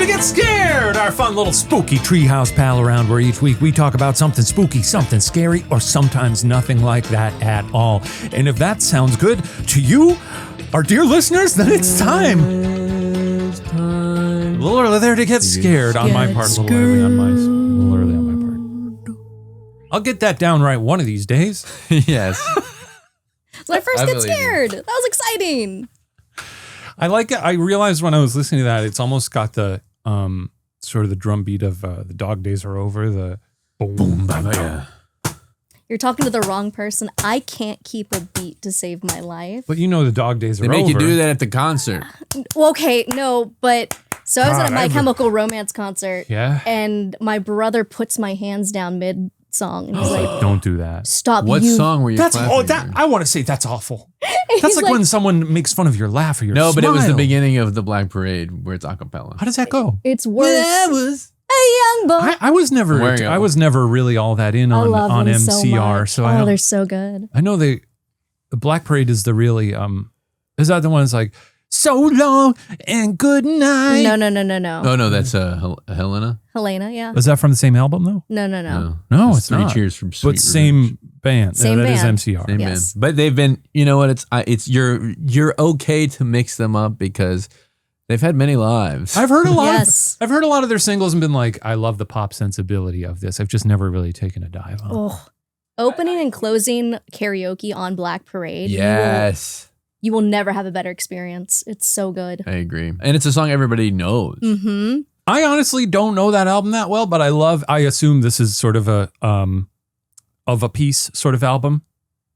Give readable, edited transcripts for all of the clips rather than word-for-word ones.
Get Scared, our fun little spooky treehouse pal around where each week we talk about something spooky, something scary, or sometimes nothing like that at all. And if that sounds good to you, our dear listeners, then it's time. A little early there to get scared on my part. A little early on my part. I'll get that down right one of these days. Yes. When I first get scared. That was exciting. I like it. I realized when I was listening to that, it's almost got the sort of the drum beat of the Dog Days Are Over. The boom, boom, boom, yeah. You're talking to the wrong person. I can't keep a beat to save my life. But you know the Dog Days Are Over. They make you do that at the concert. Well, okay, no, but so I was at a My Chemical Romance concert. Yeah. And my brother puts my hands down mid-song. And he's like, don't do that. Stop. What song were you clapping? I want to say that's awful. That's like when someone makes fun of your laugh or your smile. No, but it was the beginning of the Black Parade where it's a cappella. How does that go? It's worse. That was a young boy. I was never really all that in on MCR. So they're so good. I know the Black Parade is the really is that the one that's like so long and good night? No. Oh no, that's Helena. Helena, yeah. Was that from the same album though? No. No, it's Three not. Cheers from Sweet But same band. Same that band. is MCR. Same Yes. band. But they've been, you know what? It's you're okay to mix them up because they've had many lives. I've heard a lot. Yes. I've heard a lot of their singles and been like, I love the pop sensibility of this. I've just never really taken a dive on. Oh, opening and closing karaoke on Black Parade. Yes. You will never have a better experience. It's so good. I agree. And it's a song everybody knows. Mm-hmm. I honestly don't know that album that well, but I assume this is sort of a piece sort of album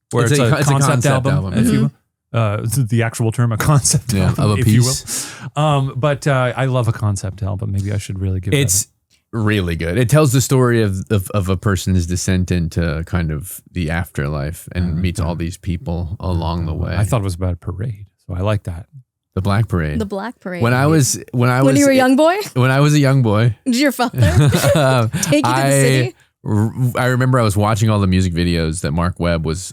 where it's a concept album, if you will. The actual term, a concept album, of a if piece. you will. But I love a concept album. Maybe I should really give it really good. It tells the story of a person's descent into kind of the afterlife and meets all these people along the way. I thought it was about a parade, so I like that. The Black Parade. The Black Parade. When you were a young boy? When I was a young boy. Did your father take you to the city? I remember I was watching all the music videos that Mark Webb was.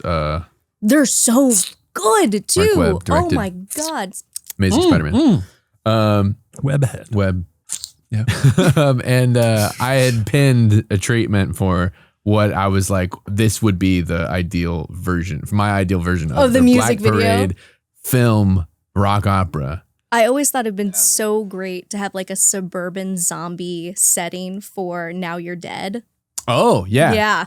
They're so good too. Webb directed. Oh my God. Amazing Spider-Man. Webhead. Webb. Yeah. And I had pinned a treatment for what I was like, this would be the ideal version, my ideal version of the music Black Parade video. Film rock opera. I always thought it'd been so great to have like a suburban zombie setting for Now You're Dead. Oh, yeah. Yeah.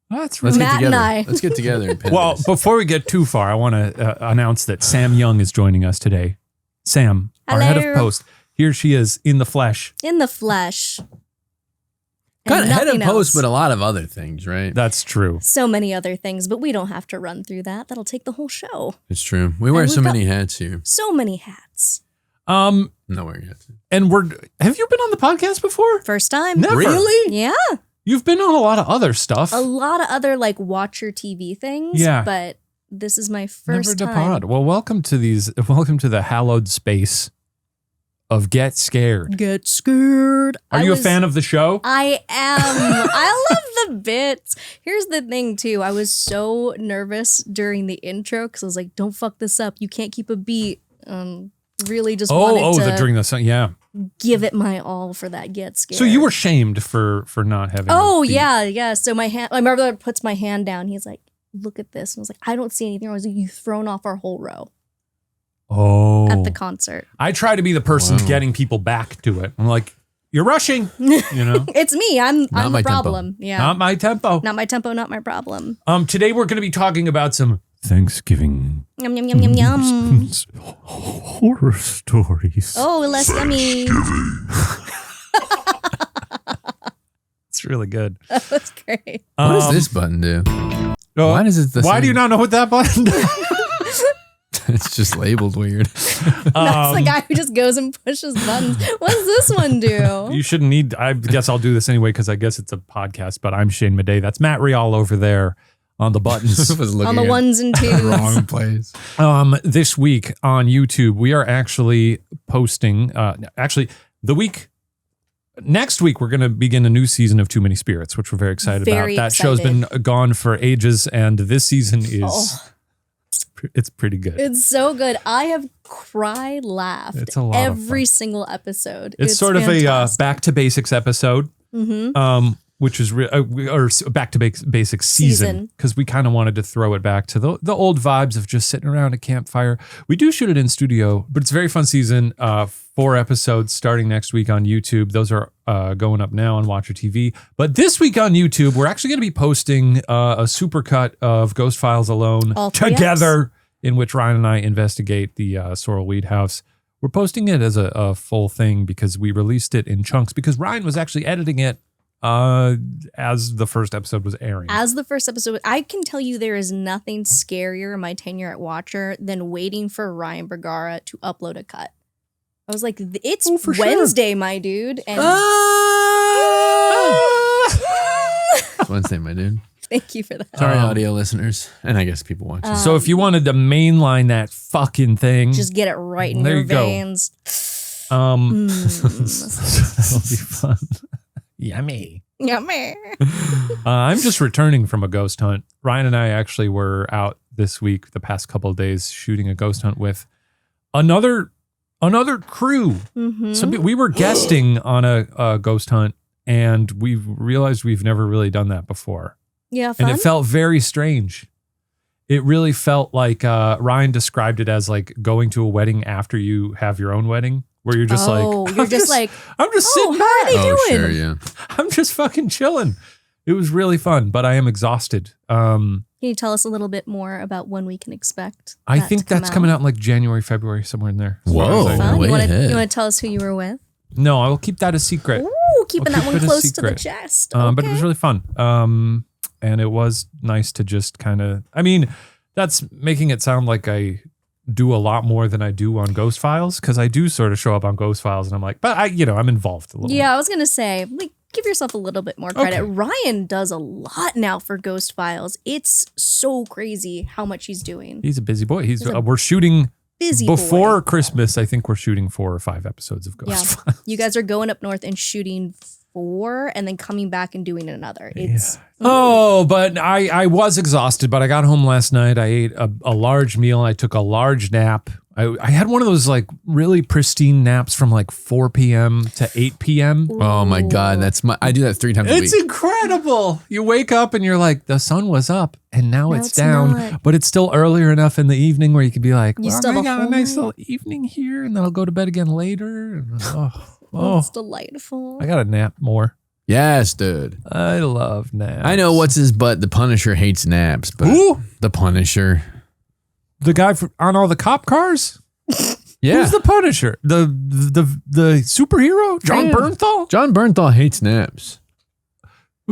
That's Let's really get Matt together. and I. Let's get together and pin Well, this. before we get too far, I want to announce that Sam Young is joining us today. Sam, our head of Hello. post. Here she is in the flesh. In the flesh. Kind of And head of nothing post, else. but a lot of other things, right? That's true. So many other things, but we don't have to run through that. That'll take the whole show. It's true. We wear And so we've many hats here. So many hats. Not wearing hats. And have you been on the podcast before? First time. Never. Really? Yeah. You've been on a lot of other stuff. A lot of other like watcher TV things. Yeah. But this is my Never first to time. pod. Well, welcome to the hallowed space of Get Scared. Get scared. Are you a fan of the show? I am. I love the bits. Here's the thing, too. I was so nervous during the intro because I was like, don't fuck this up. You can't keep a beat. Really just wanted to during the song, yeah. give it my all for that Get Scared. So you were shamed for not having. Oh, a beat. yeah. So my brother puts my hand down. He's like, look at this. And I was like, I don't see anything. I was like, you've thrown off our whole row Oh. at the concert. I try to be the person getting people back to it. I'm like, you're rushing. You know, It's me. I'm my the tempo. problem. Yeah. not my tempo. Not my tempo, not my problem. Today we're going to be talking about some Thanksgiving Yum, yum, yum, yum, yum. horror stories. Oh, less yummy. It's really good. That's great. What does this button do? Why does it? Why do you not know what that button does? It's just labeled weird. That's the guy who just goes and pushes buttons. What does this one do? You shouldn't need. I guess I'll do this anyway because I guess it's a podcast. But I'm Shane Madej. That's Matt Rial over there on the buttons. On the ones and twos. Wrong place. This week on YouTube, we are actually posting. Next week, we're going to begin a new season of Too Many Spirits, which we're very excited Very about. That show's been excited. gone for ages, and this season is It's pretty good. It's so good. I have laughed It's a lot of every fun. single episode. It's sort fantastic. of a back to basics episode, which is or back to basics season, because we kind of wanted to throw it back to the old vibes of just sitting around a campfire. We do shoot it in studio, but it's a very fun season. 4 episodes starting next week on YouTube. Those are going up now on Watcher TV. But this week on YouTube, we're actually going to be posting a supercut of Ghost Files Alone All 3 together, in which Ryan and I investigate the Sorrel Weed House. We're posting it as a full thing because we released it in chunks because Ryan was actually editing it as the first episode was airing. As the first episode, I can tell you there is nothing scarier in my tenure at Watcher than waiting for Ryan Bergara to upload a cut. I was like, it's Wednesday, my dude. And It's Wednesday, my dude. thank you for that. Sorry, audio listeners, and I guess people watching. So if you wanted to mainline that fucking thing, Just get it right in There your you go. veins. that'll be fun. Yummy. Yummy. I'm just returning from a ghost hunt. Ryan and I actually were out this week, the past couple of days, shooting a ghost hunt with another crew. So we were guesting on a ghost hunt, and we realized we've never really done that before. Yeah, fun. And it felt very strange. It really felt like Ryan described it as like going to a wedding after you have your own wedding, where you're just like, you're just like, I'm just oh, sitting how are back. they doing? Sure, yeah. I'm just fucking chilling. It was really fun, but I am exhausted. Can you tell us a little bit more about when we can expect? I think that's coming out in like January, February, somewhere in there. as far Whoa. as I know. Fun. way You want ahead. to tell us who you were with? No, I will keep that a secret. Ooh, keeping I'll that keep one it a close to the secret. chest. But it was Okay. really fun. And it was nice to just kind of, I mean, that's making it sound like I do a lot more than I do on Ghost Files, because I do sort of show up on Ghost Files and I'm like, but I'm involved a little. Yeah, I was gonna say, like, give yourself a little bit more credit. Okay. Ryan does a lot now for Ghost Files. It's so crazy how much he's doing. He's a busy boy. He's a we're shooting Busy before boy. Christmas. I think we're shooting 4 or 5 episodes of Ghost Yeah, Files. you guys are going up north and shooting 4, and then coming back and doing another. It's Oh, but I was exhausted, but I got home last night. I ate a large meal. I took a large nap. I had one of those like really pristine naps from like 4 p.m. to 8 p.m. Oh my God, I do that 3 times a week. It's incredible. You wake up and you're like, the sun was up and now it's down, not. but it's still earlier enough in the evening where you could be like, You well, still I have a got a whole nice night. little evening here, and then I'll go to bed again later. And, It's delightful. I got to nap more. Yes, dude. I love naps. I know what's his butt. The Punisher hates naps, but Who? the Punisher. The guy on all the cop cars? Yeah. Who's the Punisher? The superhero? John Yeah. Bernthal? John Bernthal hates naps.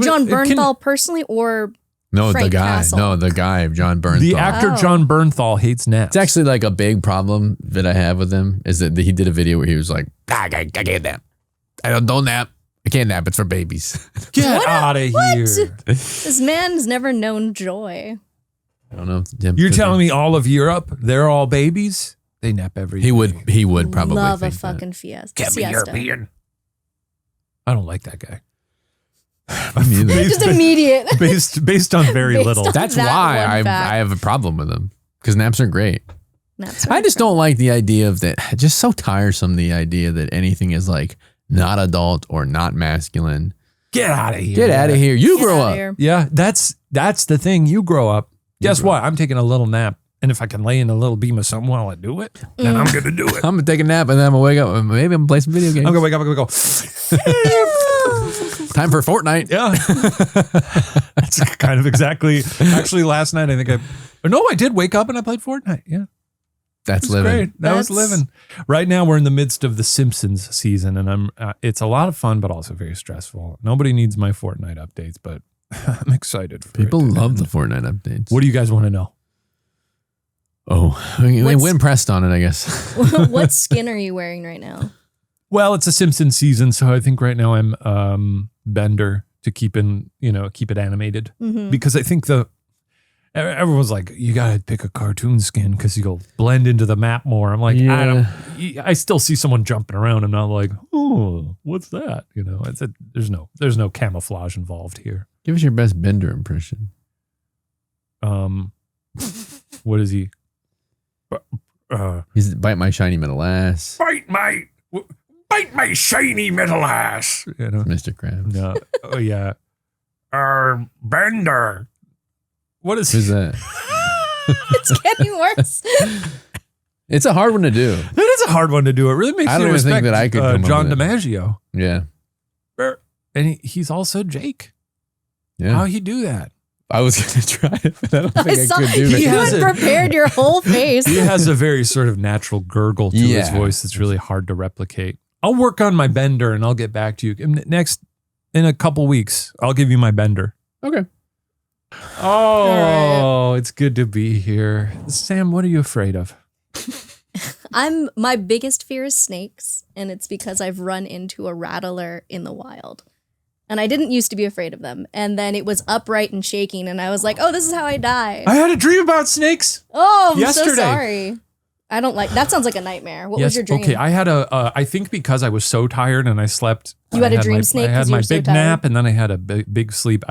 John Can- Bernthal personally, or No, Frank the guy. Castle. No, the guy, John Bernthal. The actor Oh. John Bernthal hates naps. It's actually like a big problem that I have with him is that he did a video where he was like, I can't nap. I don't nap. I can't nap. It's for babies. Get What? out of What? here. this man's never known joy. I don't know. You're telling me all of Europe, they're all babies? They nap every he day. would probably Love a think that. fucking fiesta. Can't be siesta. European. I don't like that guy. Me neither. Just immediate. Based on very Based little. on- That's that why one I fact. have a problem with them because naps are great. That's I just don't like the idea of that. Just so tiresome. The idea that anything is like not adult or not masculine. Get out of here. Get out of here. You grow up. Here. Yeah, that's the thing. You grow up. Guess what? I'm taking a little nap. And if I can lay in a little beam of something while I do it, then I'm going to do it. I'm gonna take a nap and then I'm gonna wake up and maybe I'm gonna play some video games. I'm going to wake up. I'm going to go. Time for Fortnite. Yeah. That's kind of exactly. Actually, last night, I did wake up and I played Fortnite. Yeah. That's It's living. great. That was That's- living. Right now, we're in the midst of the Simpsons season, and it's a lot of fun, but also very stressful. Nobody needs my Fortnite updates, but I'm excited for People it. love the Fortnite updates. What do you guys want to know? Oh, they What's- win pressed on it, I guess. What skin are you wearing right now? Well, it's a Simpsons season, so I think right now I'm Bender to keep it animated, Mm-hmm. because I think everyone's like, you gotta pick a cartoon skin because you'll blend into the map more. I'm like, I still see someone jumping around. I'm not like, oh, what's that? There's no camouflage involved here. Give us your best Bender impression. What is he? He's bite my shiny metal ass. Bite my shiny metal ass. You know? Mr. Krabs. No. Oh yeah. Bender. What is Who's that? It's getting worse. It's a hard one to do. That is a hard one to do. It really makes I you don't even respect think that I could come up John with it. DiMaggio. Yeah. And he's also Jake. Yeah. How he do that? I was going to try it, but I don't think I saw could do you it. had prepared your whole face. He has a very sort of natural gurgle to his Yeah. voice that's really hard to replicate. I'll work on my bender and I'll get back to you. Next, in a couple weeks, I'll give you my bender. Okay. Oh, it's good to be here. Sam, what are you afraid of? My biggest fear is snakes, and it's because I've run into a rattler in the wild. And I didn't used to be afraid of them. And then it was upright and shaking, and I was like, oh, this is how I die. I had a dream about snakes. Oh, I'm yesterday. so sorry. I don't like that. Sounds like a nightmare. What was your dream? Okay, I had I think because I was so tired and I slept. You had a I dream snake I had 'cause you my were so big tired? nap and then I had a big sleep.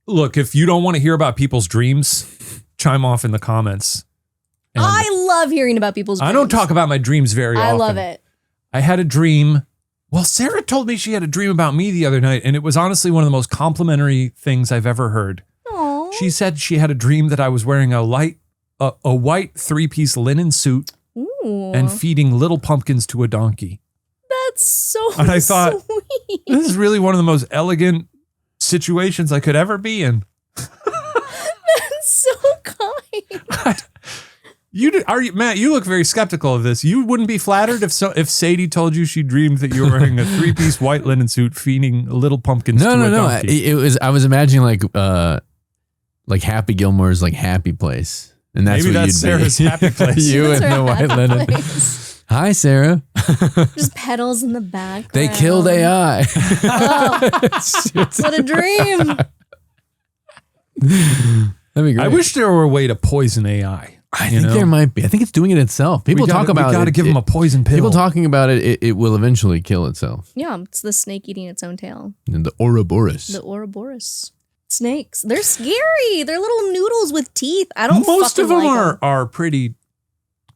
Look, if you don't want to hear about people's dreams, chime off in the comments. And I love hearing about people's dreams. I don't talk about my dreams very often. I love it. I had a dream. Well, Sarah told me she had a dream about me the other night, and it was honestly one of the most complimentary things I've ever heard. Aww. She said she had a dream that I was wearing a white 3-piece linen suit Ooh, and feeding little pumpkins to a donkey. that's so And I thought, sweet. this is really one of the most elegant situations I could ever be in. That's so kind. Matt, you look very skeptical of this. You wouldn't be flattered if Sadie told you she dreamed that you were wearing a 3-piece white linen suit feeding little pumpkins to a donkey. I was imagining like Happy Gilmore's like happy place. And that's Maybe what that's you'd Sarah's be. happy place. You That's and her the white happy linen. place. Hi, Sarah. Just petals in the background. They killed AI. Oh, what a dream. That'd be great. I wish there were a way to poison AI. I think there might be. I think it's doing it itself. People talk about it. We got to give them a poison pill. People talking about it, it will eventually kill itself. Yeah, it's the snake eating its own tail. And the Ouroboros. The Ouroboros. Snakes. They're scary. They're little noodles with teeth. I don't Most of them like are pretty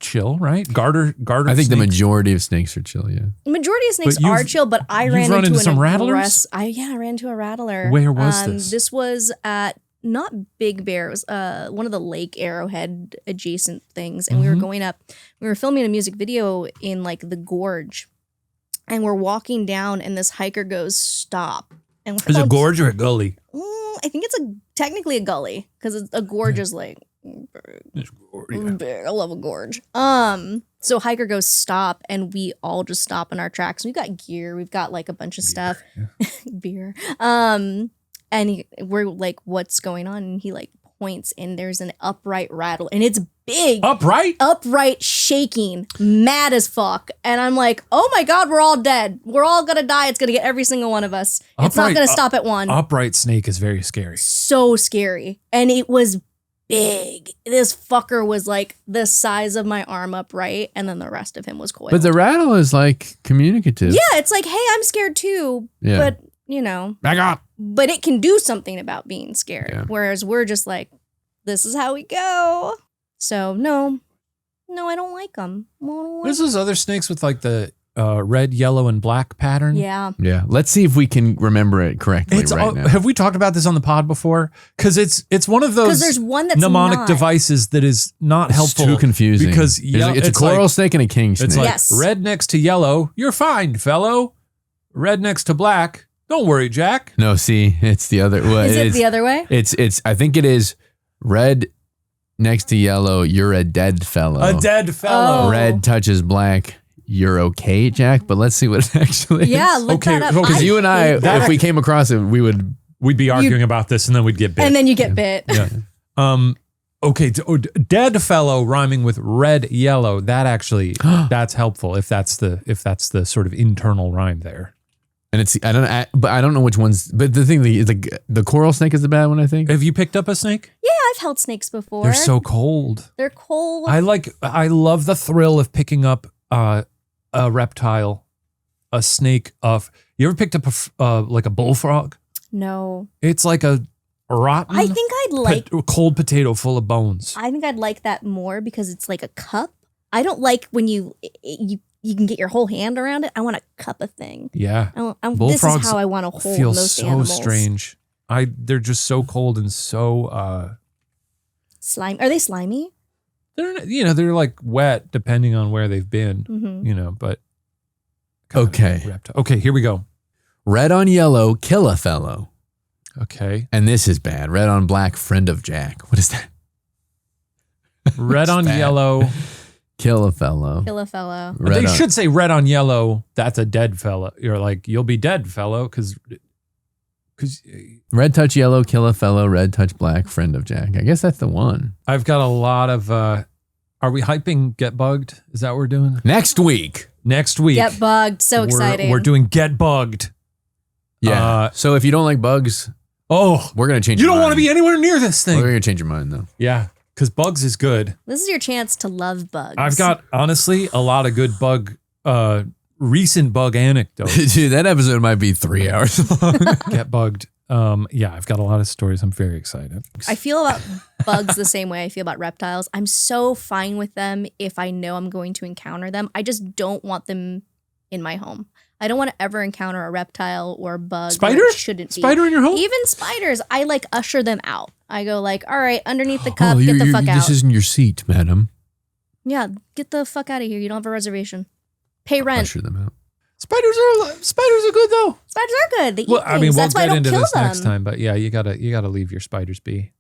chill, right? Garter I think the snakes. majority of snakes are chill, yeah. The majority of snakes But are chill, but I ran run into an some rattlers? I ran into a rattler. Where was this? This was at not Big Bear. It was one of the Lake Arrowhead adjacent things, and we were going up. We were filming a music video in like the gorge, and we're walking down, and this hiker goes, "Stop!" And we're Is it a all- gorge or a gully? I think it's technically a gully because a gorge is like big. I love a gorge. So hiker goes stop, and we all just stop in our tracks. We've got gear. We've got like a bunch of stuff, beer. And we're like, "What's going on?" And he like points, and there's an upright rattle, and it's big, upright, shaking, mad as fuck. And I'm like, "Oh my god, we're all dead. We're all gonna die. It's gonna get every single one of us. It's not gonna stop at one." Upright snake is very scary. So scary, and it was big. This fucker was like the size of my arm upright, and then the rest of him was coiled. But the rattle is like communicative. Yeah, it's like, hey, I'm scared too. Yeah. But, you know, Back up. but it can do something about being scared. Yeah. Whereas we're just like, this is how we go. So, no, I don't like them. There's those other snakes with like the red, yellow, and black pattern. Yeah. Yeah. Let's see if we can remember it correctly right now. Have we talked about this on the pod before? Because it's one of those Because there's one that's mnemonic not. devices that is not It's helpful. too confusing. Because it's a coral snake and a king snake. It's like Yes. red next to yellow. You're fine, fellow. Red next to black. Don't worry, Jack. No, see, it's the other. Well, Is it the other way? It's. I think it is red next to yellow. You're a dead fellow. A dead fellow. Oh. Red touches black. You're okay, Jack. But let's see what it actually Yeah, is. look Okay, that up. because Because you and I, That- if we came across it, we would. We'd be arguing about this, and then we'd get bit. And then you get bit. yeah. Okay. Dead fellow rhyming with red yellow. That actually that's helpful if that's the sort of internal rhyme there. And it's but I don't know which ones. But the thing is, the coral snake is the bad one, I think. Have you picked up a snake? Yeah, I've held snakes before. They're so cold. They're cold. I love the thrill of picking up a reptile, a snake. You ever picked up like a bullfrog? No. It's like a rotten. I think I'd like. cold potato full of bones. I think I'd like that more because it's like a cup. I don't like when you can get your whole hand around it. I want a cup of thing. Yeah, this is how I want to hold feel most so animals. strange. They're just so cold and so slime. Are they slimy? They're like wet depending on where they've been. Mm-hmm. But Okay. Okay, here we go. Red on yellow, kill a fellow. Okay. And this is bad. Red on black, friend of Jack. What is that? Red on bad. yellow. Kill a fellow. Kill a fellow. They should say red on yellow. That's a dead fellow. You're like, you'll be dead, fellow, because red touch yellow, kill a fellow. Red touch black, friend of Jack. I guess that's the one. I've got a lot of. Are we hyping Get Bugged? Is that what we're doing? Next week. Get bugged. So exciting. We're doing Get Bugged. Yeah. So if you don't like bugs, we're gonna change. You don't want to be anywhere near this thing. We're gonna change your mind though. Yeah, because bugs is good. This is your chance to love bugs. I've got honestly a lot of good recent bug anecdotes. Dude, that episode might be 3 hours long. Get bugged. Yeah, I've got a lot of stories. I'm very excited. I feel about bugs the same way I feel about reptiles. I'm so fine with them if I know I'm going to encounter them. I just don't want them in my home. I don't want to ever encounter a reptile or a bug. Spider? Where it shouldn't be. Spider in your home? Even spiders, I like usher them out. I go like, all right, underneath the cup, get the fuck out. This isn't your seat, madam. Yeah, get the fuck out of here. You don't have a reservation. Pay rent. Usher them out. Spiders are good though. Spiders are good. They eat Well, I mean, things. we'll That's why I get don't into kill this them. next time, but yeah, you gotta leave your spiders be.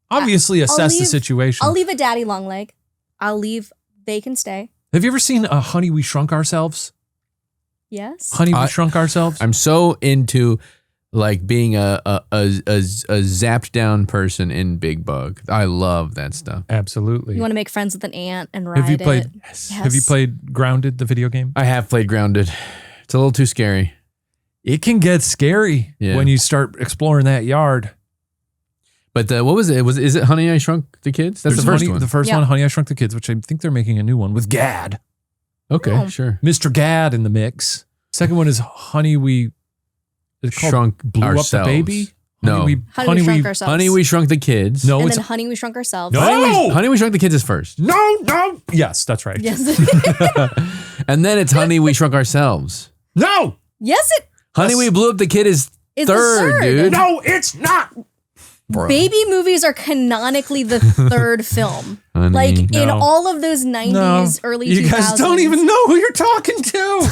Obviously, assess the situation. I'll leave a daddy long leg. They can stay. Have you ever seen Honey, We Shrunk Ourselves? Yes. Honey, We Shrunk Ourselves? I'm so into like being a zapped down person in Big Bug. I love that stuff. Absolutely. You want to make friends with an ant and ride Have you played? it. Yes. Have you played Grounded, the video game? I have played Grounded. It's a little too scary. It can get scary when you start exploring that yard. But what was it? Is it Honey, I Shrunk the Kids? That's the first one. The first one, Honey, I Shrunk the Kids, which I think they're making a new one with Gad. Okay, sure. Mr. Gad in the mix. Second one is Honey, We Shrunk Blew Ourselves. Up the Baby. Honey, we Shrunk Ourselves. Honey, We Shrunk the Kids. No, and it's then Honey, We Shrunk Ourselves. No! Honey, We Shrunk the Kids is first. No. Yes, that's right. Yes. And then it's Honey, We Shrunk Ourselves. No. Yes, Honey, We Blew Up the Kid is the third, dude. No, it's not. Bro. Baby movies are canonically the third film. Honey. Like in No. all of those 90s, early 2000s. You guys don't even know who you're talking to.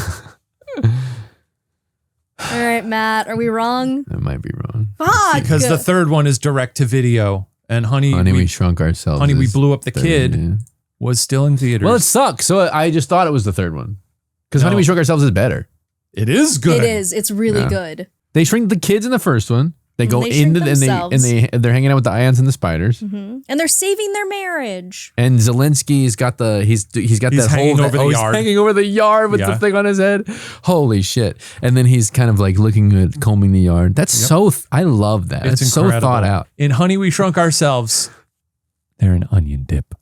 All right, Matt, are we wrong? That might be wrong. Fuck. Because the third one is direct to video, and Honey, We Shrunk Ourselves. Honey, We is Blew Up the third, Kid yeah. was still in theaters. Well, it sucks. So I just thought it was the third one. Because No. Honey, We Shrunk Ourselves is better. It is good. It is. It's really good. They shrink the kids in the first one. They go They shrink into and themselves. they're hanging out with the ants and the spiders. And they're saving their marriage. And Zelensky's got he's got He's that hanging whole over the he's yard. hanging over the yard with the thing on his head. Holy shit! And then he's kind of like looking at combing the yard. That's so I love that. It's so incredible. thought out. In Honey, We Shrunk Ourselves, they're an onion dip.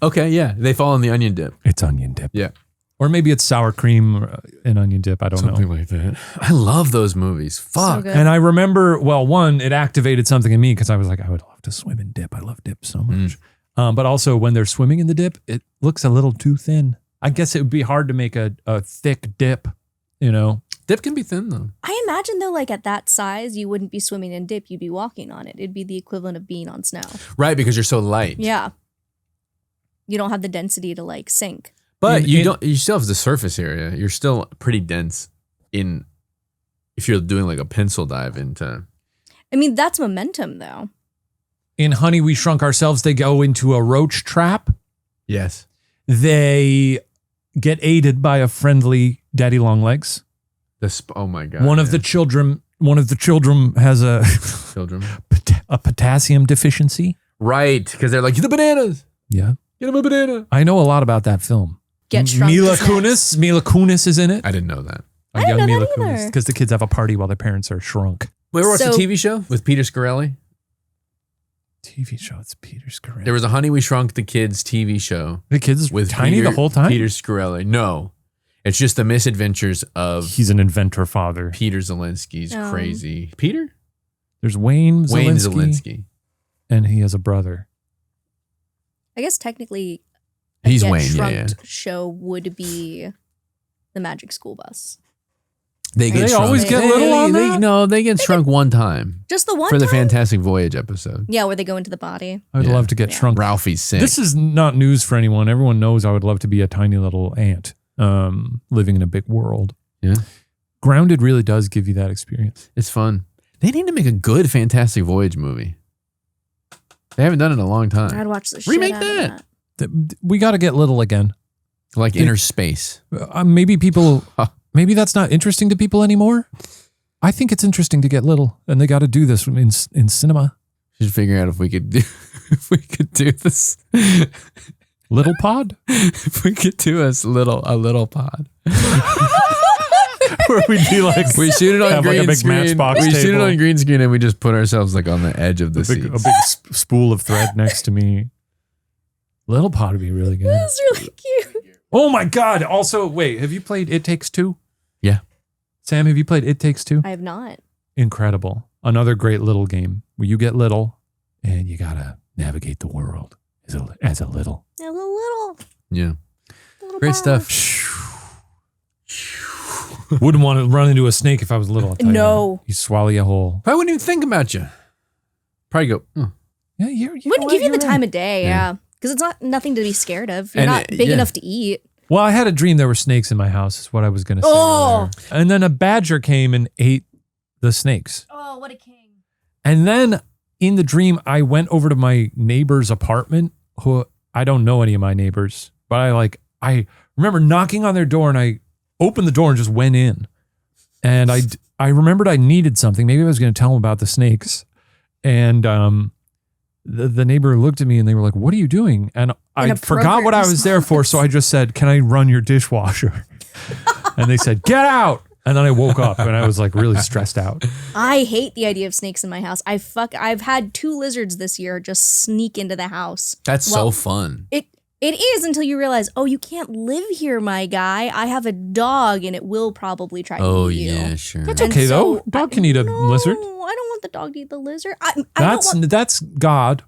Okay, yeah, they fall in the onion dip. It's onion dip. Yeah. Or maybe it's sour cream and onion dip. I don't know. Something like that. I love those movies. Fuck. So good. And I remember, well, one, it activated something in me because I was like, I would love to swim in dip. I love dip so much. But also when they're swimming in the dip, it looks a little too thin. I guess it would be hard to make a thick dip, you know? Dip can be thin though. I imagine though, like at that size, you wouldn't be swimming in dip. You'd be walking on it. It'd be the equivalent of being on snow. Right, because you're so light. Yeah. You don't have the density to like sink. But you still have the surface area. You're still pretty dense if you're doing like a pencil dive into. I mean, that's momentum though. In Honey, We Shrunk Ourselves, they go into a roach trap. Yes. They get aided by a friendly daddy long legs. Oh my God. One of the children has a potassium deficiency. Right, because they're like, the bananas. Yeah. Get him a banana. I know a lot about that film. Get shrunk. Mila is next. Kunis is in it. I didn't know that. I didn't know Mila that either. because the kids have a party while their parents are shrunk. We ever watched So- a TV show with Peter Scarelli? TV show. It's Peter Scarelli. There was a Honey, We Shrunk the Kids TV show The kids with tiny the whole time. Peter Scarelli. No, it's just the misadventures of He's an inventor father. Peter Zelensky's Oh. crazy. Peter? There's Wayne Zielinski, Zielinski. and he has a brother. I guess technically, He's Get Wayne, Shrunked show would be the Magic School Bus. They They always get little on that? No, they get shrunk one time Just the one for the time? Fantastic Voyage episode. Yeah, where they go into the body. I would Yeah. love to get shrunk. Ralphie's sick. This is not news for anyone. Everyone knows I would love to be a tiny little ant living in a big world. Yeah. Grounded really does give you that experience. It's fun. They need to make a good Fantastic Voyage movie. They haven't done it in a long time. I'd watch the shit Remake out of that. We got to get little again. Like Inner Space. Maybe people, maybe that's not interesting to people anymore. I think it's interesting to get little, and they got to do this in cinema. Should figure out if we could do this. Little pod? If we could do a little pod. Where we'd be like, We shoot it on have like green a big screen. Matchbox We shoot it table. on green screen and we just put ourselves like on the edge of the a seats. big spool of thread next to me. Little pod would be really good. That's really cute. Oh my God. Also, wait, have you played It Takes Two? Yeah. Sam, have you played It Takes Two? I have not. Incredible. Another great little game where you get little and you got to navigate the world as a little. A little. Yeah. Little Great ball. stuff. Wouldn't want to run into a snake if I was little. I'll tell No. You swallow you whole. I wouldn't even think about you. Probably go, "Oh." Yeah, you Wouldn't give you the you're time right. of day, Yeah. yeah. Because it's not nothing to be scared of. You're And not big yeah. enough to eat. Well, I had a dream there were snakes in my house, is what I was going to say. Oh. earlier. And then a badger came and ate the snakes. Oh, what a king. And then in the dream, I went over to my neighbor's apartment, who I don't know any of my neighbors, but I remember knocking on their door and I opened the door and just went in. And I remembered I needed something. Maybe I was going to tell them about the snakes. And the neighbor looked at me and they were like, "What are you doing?" And I forgot what I was there for. So I just said, "Can I run your dishwasher?" And they said, "Get out." And then I woke up and I was like really stressed out. I hate the idea of snakes in my house. I've had 2 lizards this year just sneak into the house. That's Well, so fun. It is until you realize, oh, you can't live here, my guy. I have a dog and it will probably try to eat you. Yeah, sure. That's And okay though. so Dog can eat a lizard. No, I don't want the dog to eat the lizard. I don't want That's God.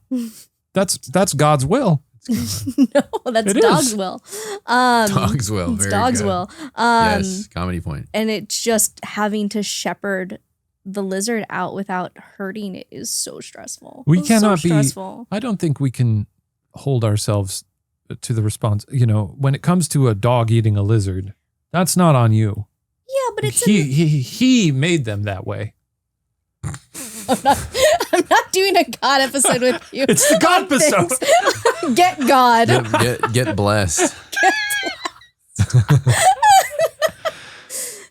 That's God's will. no, that's It dog's is. will. Dog's will. It's Very dog's good. will. Yes, comedy point. And it's just having to shepherd the lizard out without hurting it is so stressful. We It's so cannot be. stressful. I don't think we can hold ourselves to the response. You know, when it comes to a dog eating a lizard, that's not on you. Yeah, but it's He made them that way. I'm not doing a God episode with you. It's the God episode. Thanks. Get God. Get blessed.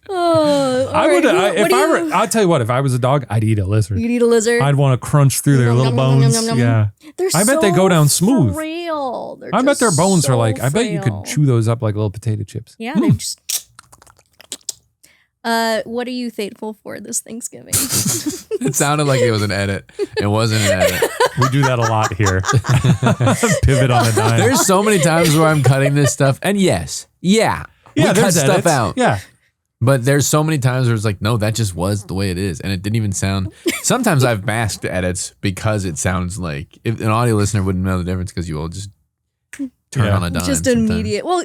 Oh, I would. I'll tell you what. If I was a dog, I'd eat a lizard. You'd eat a lizard. I'd want to crunch through their Nom, little nom, nom, nom, bones. nom, nom. Yeah. They're I bet they go down smooth. Frail. They're I bet their just bones are so like. I bet you frail. could chew those up like little potato chips. Yeah, they just. What are you thankful for this Thanksgiving? It sounded like it was an edit. It wasn't an edit. We do that a lot here. Pivot on a dime. There's so many times where I'm cutting this stuff, and we cut there's stuff edits. out. Yeah. But there's so many times where it's like, no, that just was the way it is, and it didn't even sound. Sometimes I've masked edits because it sounds like if an audio listener wouldn't know the difference because you all just turn on a dime. Just sometimes. immediate. Well,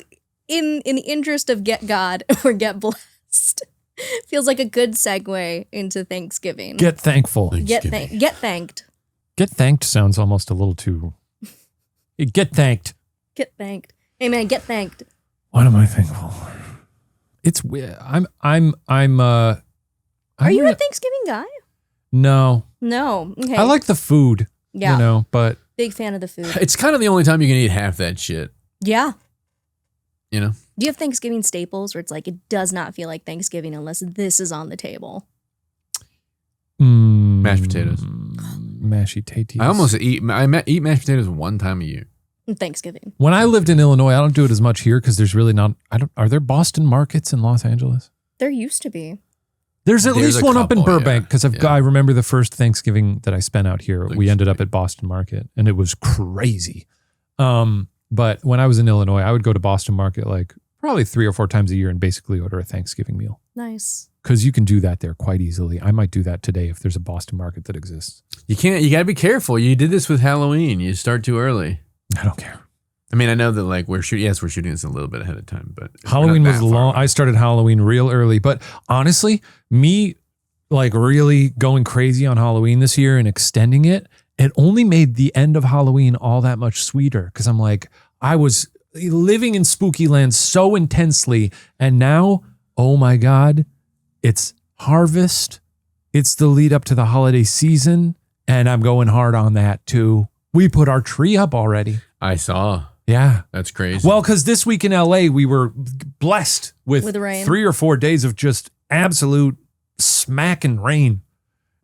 in the interest of get God or get blessed, feels like a good segue into Thanksgiving. Get thankful. Get thanked. Get thanked sounds almost a little too. Get thanked. Get thanked. Amen. Get thanked. What am I thankful for? It's weird. Are you a Thanksgiving guy? No. No. Okay. I like the food. Yeah. You know, but Big fan of the food. It's kind of the only time you can eat half that shit. Yeah. You know. Do you have Thanksgiving staples where it's like it does not feel like Thanksgiving unless this is on the table? Mashed potatoes. Mashy taties. I almost eat mashed potatoes one time a year. Thanksgiving. When I lived in Illinois, I don't do it as much here because there's really not. Are there Boston markets in Los Angeles? There used to be. There's at There's least a one up in couple, Burbank because yeah. I remember the first Thanksgiving that I spent out here. Like We ended up at Boston Market and it was crazy. But when I was in Illinois, I would go to Boston Market like probably 3 or 4 times a year and basically order a Thanksgiving meal. Nice. Because you can do that there quite easily. I might do that today if there's a Boston market that exists. You can't. You got to be careful. You did this with Halloween. You start too early. I don't care. I mean, I know that like we're shooting this a little bit ahead of time, but Halloween was long. I started Halloween real early, but honestly, me like really going crazy on Halloween this year and extending it, it only made the end of Halloween all that much sweeter. Because I'm like, I was living in spooky land so intensely, and now, oh my God, it's harvest. It's the lead up to the holiday season, and I'm going hard on that too. We put our tree up already. I saw. Yeah. That's crazy. Well, because this week in LA, we were blessed with rain. 3 or 4 days of just absolute smacking rain.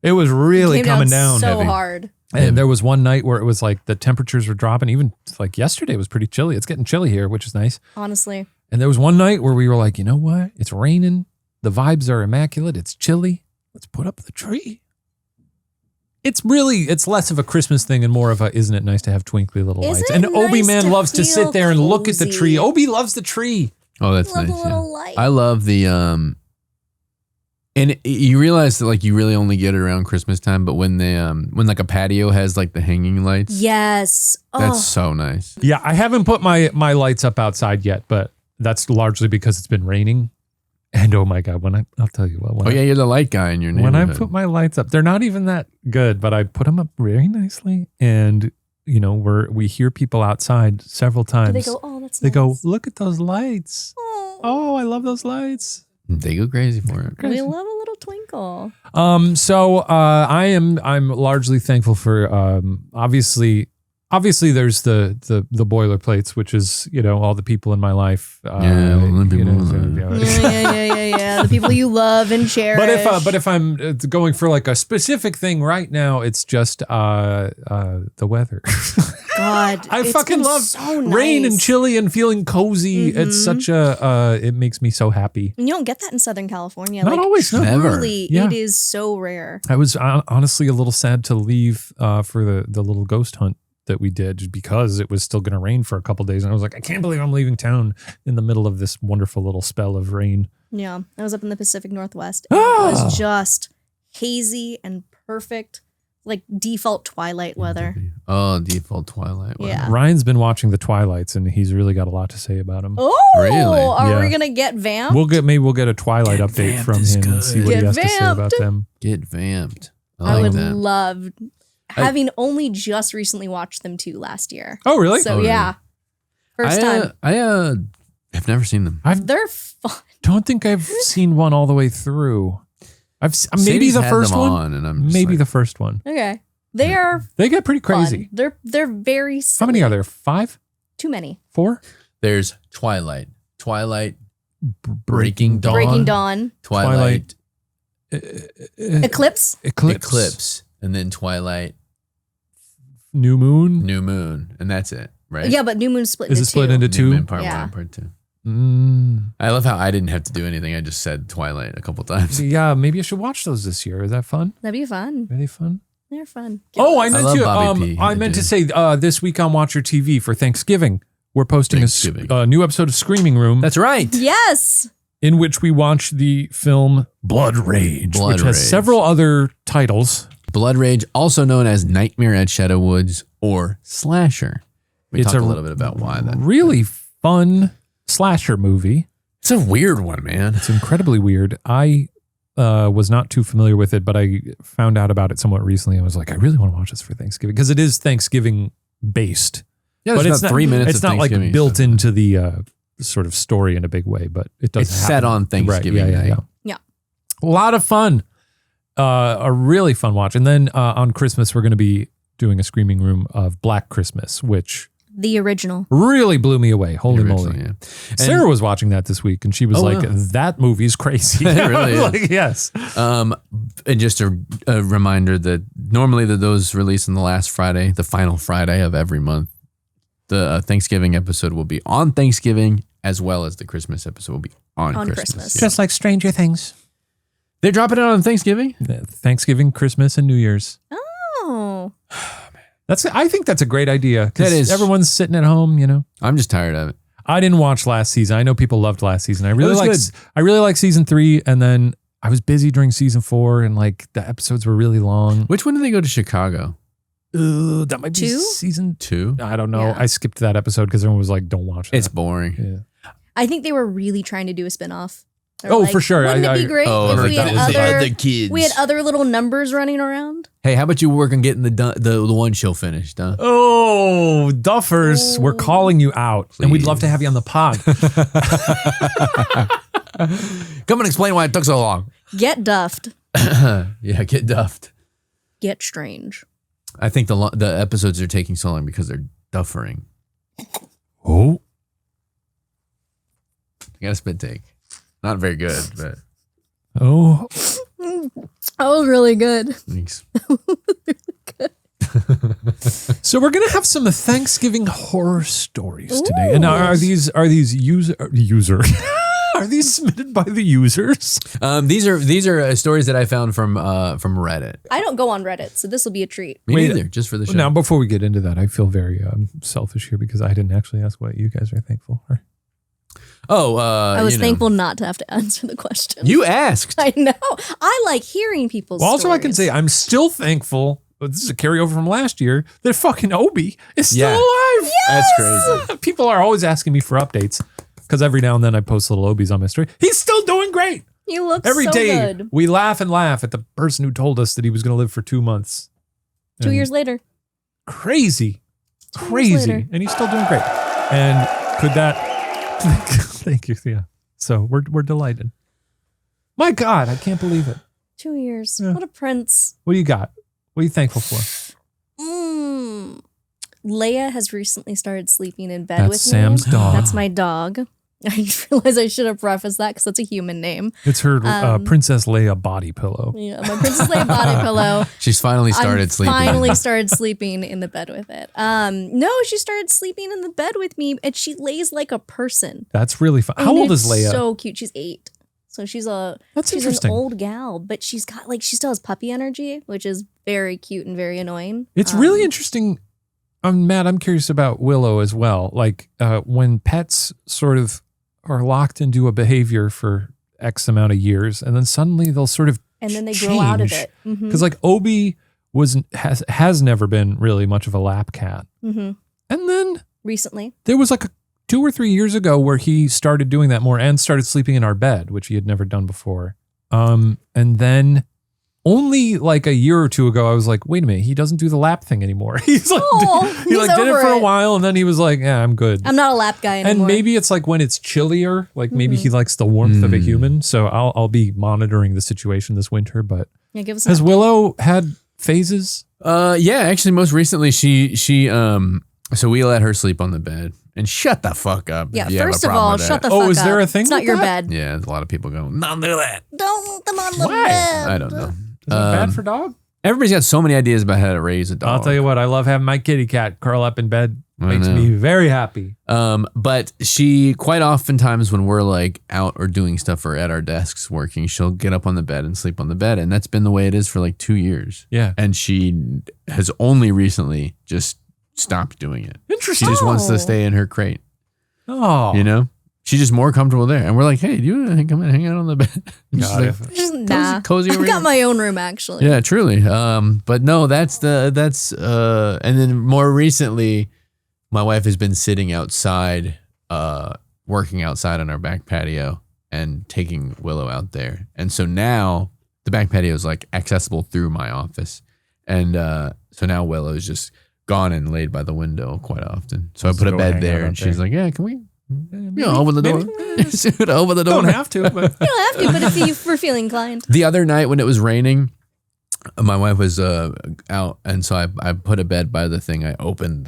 It was really coming down so heavy. hard. And there was one night where it was like the temperatures were dropping. Even like yesterday was pretty chilly. It's getting chilly here, which is nice. Honestly. And there was one night where we were like, you know what? It's raining. The vibes are immaculate. It's chilly. Let's put up the tree. It's less of a Christmas thing and more of a, isn't it nice to have twinkly little lights? And Obi Man loves to sit there and look at the tree. Obi loves the tree. Oh, that's Love nice. the little light. I love the and you realize that like you really only get it around Christmas time, but when they when like a patio has like the hanging lights, Yes. that's so nice. Yeah, I haven't put my lights up outside yet, but that's largely because it's been raining. And oh my God, I'll tell you what. You're the light guy in your When neighborhood. I put my lights up, they're not even that good, but I put them up very nicely. And, you know, we hear people outside several times. They go, oh, that's They nice. go, look at those lights. Oh, Oh, I love those lights. They go crazy for it. we love a little twinkle. So I'm largely thankful for obviously there's the boilerplates, which is, you know, all the people in my life. Yeah. The people you love and cherish. But if I'm going for like a specific thing right now, it's just the weather. God, I it's fucking been love so rain and nice. chilly and feeling cozy. It's such a it makes me so happy. And you don't get that in Southern California. Not always, no. Never. Truly, Yeah. it is so rare. I was honestly a little sad to leave for the little ghost hunt that we did just because it was still going to rain for a couple days. And I was like, I can't believe I'm leaving town in the middle of this wonderful little spell of rain. Yeah, I was up in the Pacific Northwest. And It was just hazy and perfect, like default twilight weather. Oh, default twilight. weather. Yeah. Ryan's been watching the Twilights and he's really got a lot to say about them. Oh, Really? Are we Yeah. gonna get vamped? We'll get a Twilight update vamped from is him and good. see what he Get has to say about vamped. them. Get vamped. I like would that. love, having only just recently watched them too last year. Oh, really? So Oh, yeah, first time. I have never seen them. They're fun. Don't think I've seen one all the way through. Maybe Sadie's the had first them one. on, and I'm just Maybe like, the first one. Okay, they are They get pretty crazy. fun. They're very How silly. many are there? 5? Too many. 4? There's Twilight, Breaking Dawn, Breaking Dawn, Twilight, Eclipse. Eclipse, and then Twilight, New Moon. New Moon, and that's it, right? Yeah, but New Moon split. Is into it split two. into New 2? Moon part 1 Yeah. and part 2. Mm. I love how I didn't have to do anything. I just said Twilight a couple times. Yeah, maybe I should watch those this year. Is that fun? That'd be fun. Are they fun? They're fun. Oh, I Get meant love to. Bobby P. I meant to say this week on Watcher TV for Thanksgiving, we're posting Thanksgiving. a new episode of Screaming Room, That's right. Yes. in which we watch the film Blood Rage, Blood which has Rage. several other titles. Blood Rage, also known as Nightmare at Shadow Woods or Slasher. We It's talked a a little bit about why that. Really fun slasher movie. It's a weird one, man. It's incredibly weird. I was not too familiar with it, but I found out about it somewhat recently. I was like, I really want to watch this for Thanksgiving because it is Thanksgiving based. Yeah, But there's it's about not 3 minutes. It's of not like Thanksgiving built stuff. into the sort of story in a big way, but it does. It's set on Thanksgiving Right, yeah, night. Yeah. A lot of fun. A really fun watch. And then on Christmas, we're going to be doing a Screaming Room of Black Christmas, which The original. really blew me away. Holy Originally, moly. yeah. And, Sarah was watching that this week and she was Oh, like, wow. that movie's crazy. It really I was is. like, yes. and just a reminder that normally those release on the last Friday, the final Friday of every month. The Thanksgiving episode will be on Thanksgiving, as well as the Christmas episode will be on Christmas. Yeah. Just like Stranger Things. They're dropping it on Thanksgiving? Thanksgiving, Christmas, and New Year's. Oh. I think that's a great idea. 'cause That is. Everyone's sitting at home, you know. I'm just tired of it. I didn't watch last season. I know people loved last season. I really was like season 3, and then I was busy during season 4, and like the episodes were really long. Which one did they go to Chicago? That might be 2? season 2. I don't know. Yeah. I skipped that episode because everyone was like, "Don't watch that." It's boring. Yeah. I think they were really trying to do a spinoff. They're Oh, for sure. Wouldn't it be great if we had other kids. we had other little numbers running around? Hey, how about you work on getting the one show finished, huh? Oh, Duffers, we're calling you out, and we'd love to have you on the pod. Come and explain why it took so long. Get duffed. Yeah, get duffed. Get strange. I think the episodes are taking so long because they're duffering. Oh, You got a spit take. Not very good, but oh, That was really good. thanks. So we're gonna have some Thanksgiving horror stories today, and are these user are these submitted by the users? These are stories that I found from Reddit. I don't go on Reddit, so this will be a treat. Me Wait, neither, just for the show. Now, before we get into that, I feel very selfish here because I didn't actually ask what you guys are thankful for. I was thankful not to have to answer the question. You asked. I know. I like hearing people's Well, also, I can stories. say I'm still thankful. This is a carryover from last year. That fucking Obi is still Yeah. alive. That's crazy. People are always asking me for updates because every now and then I post little Obies on my story. He's still doing great. You look Every so day good. we laugh and laugh at the person who told us that he was going to live for 2 months. 2 And years later. Crazy. 2 years Crazy. later. And he's still doing great. And could that... Thank you. Yeah. So we're delighted. My God, I can't believe it. 2 years. Yeah. What a prince. What do you got? What are you thankful for? Leia has recently started sleeping in bed That's with Sam's me. dog. That's my dog. I realized I should have prefaced that because that's a human name. It's her Princess Leia body pillow. Yeah, my Princess Leia body pillow. She's finally started sleeping. Finally started sleeping in the bed with it. No, she started sleeping in the bed with me, and she lays like a person. That's really fun. How And old is it's Leia? So cute. She's 8. So she's That's she's interesting. an old gal, but she's got she still has puppy energy, which is very cute and very annoying. It's really interesting. Matt, I'm curious about Willow as well. Like when pets sort of are locked into a behavior for X amount of years, and then suddenly they'll sort of and then they grow out of change. it. Mm-hmm. Because like Obi has never been really much of a lap cat, Mm-hmm. and then Recently. there was like 2 or 3 years ago where he started doing that more and started sleeping in our bed, which he had never done before. And then only like a year or 2 ago, I was like, wait a minute, he doesn't do the lap thing anymore. He's like, he he's like did it over for a it. while, and then he was like, yeah, I'm good. I'm not a lap guy anymore. And maybe it's like when it's chillier, like maybe he likes the warmth of a human. So I'll be monitoring the situation this winter. But yeah, give us has an Willow had phases? Yeah, actually, most recently she so we let her sleep on the bed. And shut the fuck up. Yeah, if you have a first of problem all, with shut that. the fuck up. is there a thing It's not with your that? bed. Yeah, there's a lot of people going, don't do that. Don't want them on the Why? bed. I don't know. Is it bad for dog? Everybody's got so many ideas about how to raise a dog. I'll tell you what, I love having my kitty cat curl up in bed. Makes know. me very happy. But she quite oftentimes when we're like out or doing stuff or at our desks working, she'll get up on the bed and sleep on the bed. And that's been the way it is for like 2 years. Yeah. And she has only recently just stopped doing it. She Interesting. just wants to stay in her crate. Oh. You know? She's just more comfortable there. And we're like, hey, do you want to come and hang out on the bed? She's Got like, it. Just nah. cozy over I've got here. my own room actually. Yeah, truly. But no, and then more recently, my wife has been sitting outside, working outside on our back patio and taking Willow out there. And so now the back patio is like accessible through my office. And so now Willow is just gone and laid by the window quite often. So I put a go bed hang there out and out she's there. like, yeah, can we open the door? Open the door. Don't have to, but You don't have to, but if you were feeling inclined. The other night when it was raining, my wife was out, and so I put a bed by the thing. I opened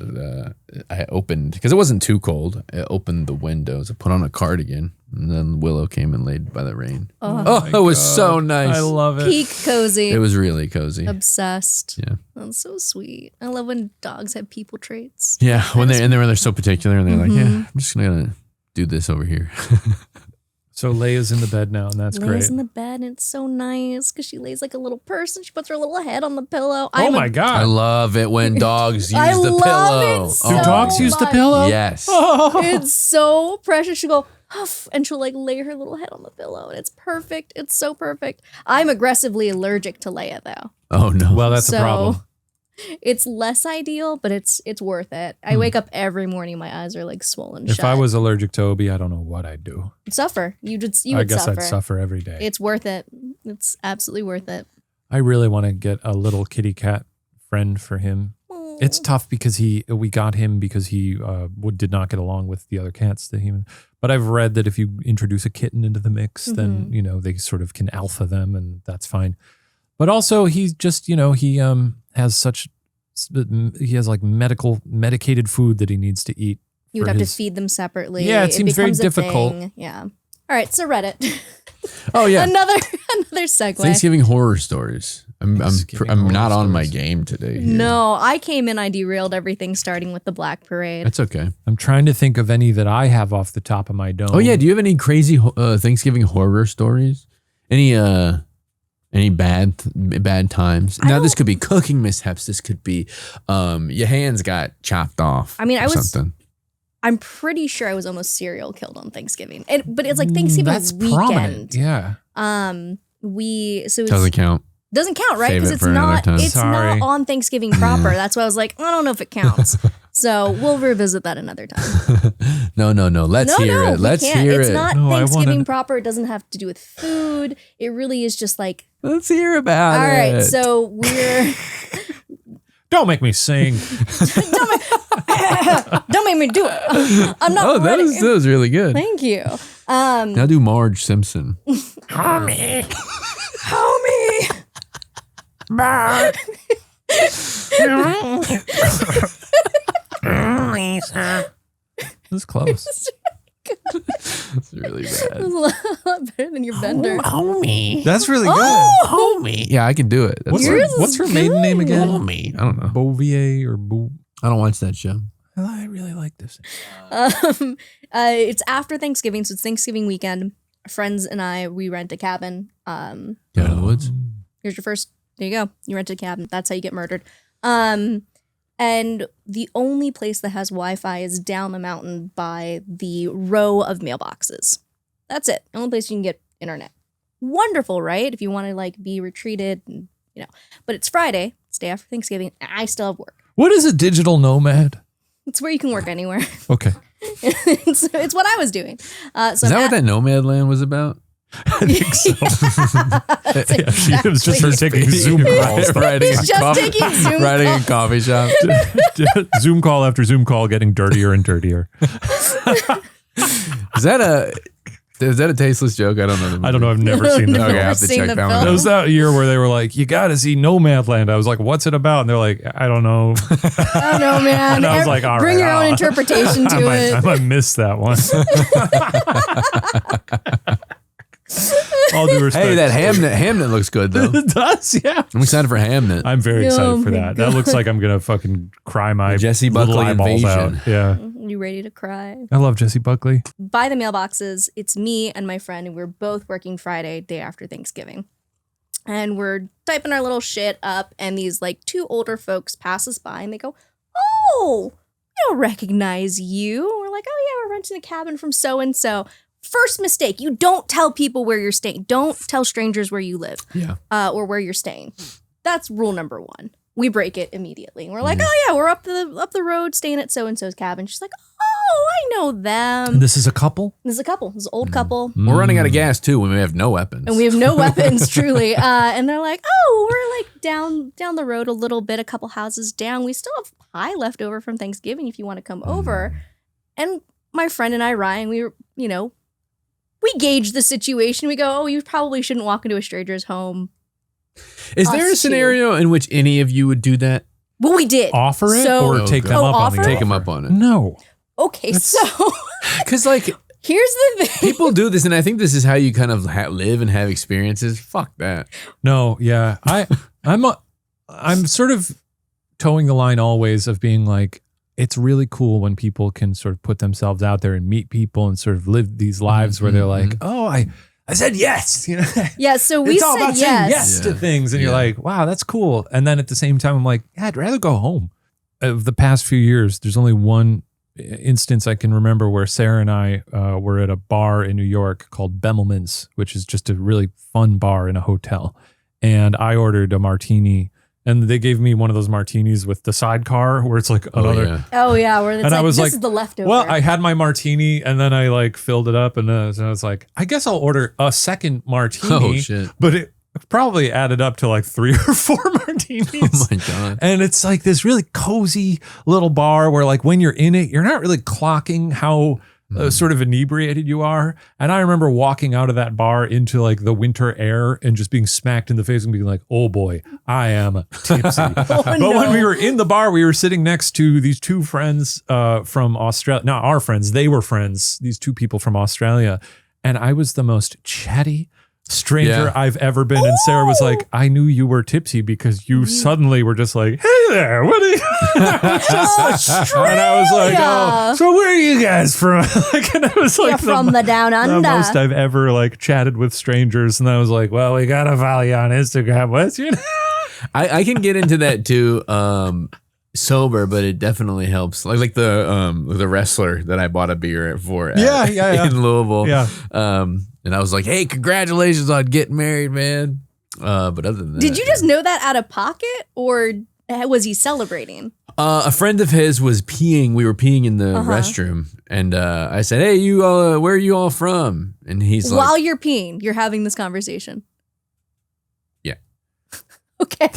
because it wasn't too cold. I opened the windows. I put on a cardigan, and then Willow came and laid by the rain. Oh, it was so nice. I love it. Peak cozy. It was really cozy. Obsessed. Yeah, That's so sweet. I love when dogs have people traits. yeah. When they're so particular, and they're like, yeah, I'm just gonna do this over here. So Leia's in the bed now, and that's Leia's great. in the bed, and it's so nice because she lays like a little person. She puts her little head on the pillow. Oh my I God. love it when dogs use I the love pillow. it so Do dogs use the much. pillow? Yes. It's so precious. She'll go, huff, and she'll like lay her little head on the pillow, and it's perfect. It's so perfect. I'm aggressively allergic to Leia, though. Oh no. Well, that's a So, problem. It's less ideal, but it's worth it. I wake up every morning, my eyes are like swollen If shut. I was allergic to Obi, I don't know what I'd do. Suffer. You I would guess suffer. I'd suffer every day. It's worth it. It's absolutely worth it. I really want to get a little kitty cat friend for him. It's tough because we got him because he did not get along with the other cats. But I've read that if you introduce a kitten into the mix, then they sort of can alpha them, and that's fine. But also, he's just he has like medicated food that he needs to eat. You would have to feed them separately. Yeah, it seems very becomes a difficult. thing. Yeah. All right, so Reddit. Oh yeah. another segue. Thanksgiving horror stories. I'm Thanksgiving not horror on my stories. game today. Here. No, I came in, I derailed everything starting with the Black Parade. That's okay. I'm trying to think of any that I have off the top of my dome. Oh yeah, do you have any crazy Thanksgiving horror stories? Any bad times? Now this could be cooking mishaps. This could be your hands got chopped off. I mean, something. I'm pretty sure I was almost serial killed on Thanksgiving. But it's like Thanksgiving That's weekend. prominent. Yeah. Doesn't count. Doesn't count, right? Save Because it it's for another not time. it's Sorry. not on Thanksgiving proper. That's why I was like, I don't know if it counts. So we'll revisit that another time. No. Let's hear it. we Let's can't. hear It's it. not No, I Thanksgiving wanna- proper. It doesn't have to do with food. It really is just like, Let's hear about all it. right, so we're Don't make me sing. don't make me do it. I'm not Oh, that ready. was really good. Thank you. Now do Marge Simpson. Homie. Homie. That's close. It's really bad. a lot better than your bender. Homie. That's really good. Homie. Yeah, I can do it. That's What's her maiden name again? Homie. I don't know. Bovier or Bo? I don't watch that show. I really like this. It's after Thanksgiving, so it's Thanksgiving weekend. Friends and I, we rent a cabin. Down in the woods. Here's your first. There you go. You rent a cabin. That's how you get murdered. And the only place that has Wi-Fi is down the mountain by the row of mailboxes. That's it. The only place you can get internet. Wonderful, right? If you want to like be retreated, and, But it's Friday. It's day after Thanksgiving. And I still have work. What is a digital nomad? It's where you can work anywhere. Okay. it's what I was doing. So Is that what that Nomad Land was about? I think so. That's It was just her exactly- taking Zoom calls. Writing He's just taking Zoom writing in calls. coffee shop. Zoom call after Zoom call, getting dirtier and dirtier. Is that a tasteless joke? I don't know. I don't know. I've never seen that. Never Okay, I have to seen check the that one film. It was that year where they were like, "You got to see Nomadland." I was like, "What's it about?" And they're like, "I don't know." I don't know, man. And I was like, all Bring right, your own I'll- interpretation to I it. might miss that one. All due respect. Hey, that Hamnet looks good though. It does, yeah. I'm excited for Hamnet. I'm very Oh excited for my that. That looks like I'm gonna fucking cry my Jesse little Buckley eyeballs invasion. out. Yeah, You ready to cry? I love Jesse Buckley. By the mailboxes, it's me and my friend, and we're both working Friday, day after Thanksgiving. And we're typing our little shit up, and these like two older folks pass us by, and they go, "Oh, we don't recognize you." And we're like, "Oh yeah, we're renting a cabin from so and so." First mistake: you don't tell people where you're staying. Don't tell strangers where you live, Yeah. or where you're staying. That's rule number one. We break it immediately. And we're like, "Oh yeah, we're up the road, staying at so and so's cabin." She's like, "Oh, I know them." And this is a couple. This is a couple. This is an old couple. We're running out of gas too when we have no weapons. And we have no weapons, truly. And they're like, "Oh, we're like down the road a little bit, a couple houses down. We still have pie left over from Thanksgiving if you want to come over." And my friend and I, Ryan, we were, we gauged the situation. We go, "Oh, you probably shouldn't walk into a stranger's home." Is there a us scenario in which any of you would do that? Well, we did. Offer it So- or take them Oh, up on offer the it? Take them offer? up on it. No. Okay, so Because like here's the thing. people do this, and I think this is how you kind of live and have experiences. Fuck that. No, yeah. I'm sort of towing the line always of being like, it's really cool when people can sort of put themselves out there and meet people and sort of live these lives where they're like, oh, I said yes. You know? Yeah, so we it's all said about saying yes to things. And you're like, wow, that's cool. And then at the same time, I'm like, yeah, I'd rather go home. Of the past few years, there's only one instance I can remember where Sarah and I were at a bar in New York called Bemelman's, which is just a really fun bar in a hotel. And I ordered a martini, and they gave me one of those martinis with the sidecar where it's like another. Oh yeah, where it's and like, I was this like, is the leftover. Well, I had my martini, and then I like filled it up, and I was like, I guess I'll order a second martini. Oh shit! But it probably added up to like 3 or 4 martinis. Oh my God. And it's like this really cozy little bar where like when you're in it, you're not really clocking how sort of inebriated you are. And I remember walking out of that bar into like the winter air and just being smacked in the face and being like, oh boy, I am tipsy. But when we were in the bar, we were sitting next to these 2 friends from Australia. Not our friends, they were friends, these 2 people from Australia. And I was the most chatty stranger I've ever been. And Sarah was like, I knew you were tipsy because you suddenly were just like, hey there, what are you? And I was like, oh, so where are you guys from? Like, and I was like, from the down under. The most I've ever like chatted with strangers. And I was like, well, we gotta follow you on Instagram. What's your name? I can get into that too. Sober, but it definitely helps. Like the wrestler that I bought a beer for in Louisville. Yeah. And I was like, hey, congratulations on getting married, man. But other than that. Did you just know that out of pocket, or was he celebrating? A friend of his was peeing. We were peeing in the restroom. And I said, hey, you, where are you all from? And he's like. While you're peeing, you're having this conversation. Yeah. Okay.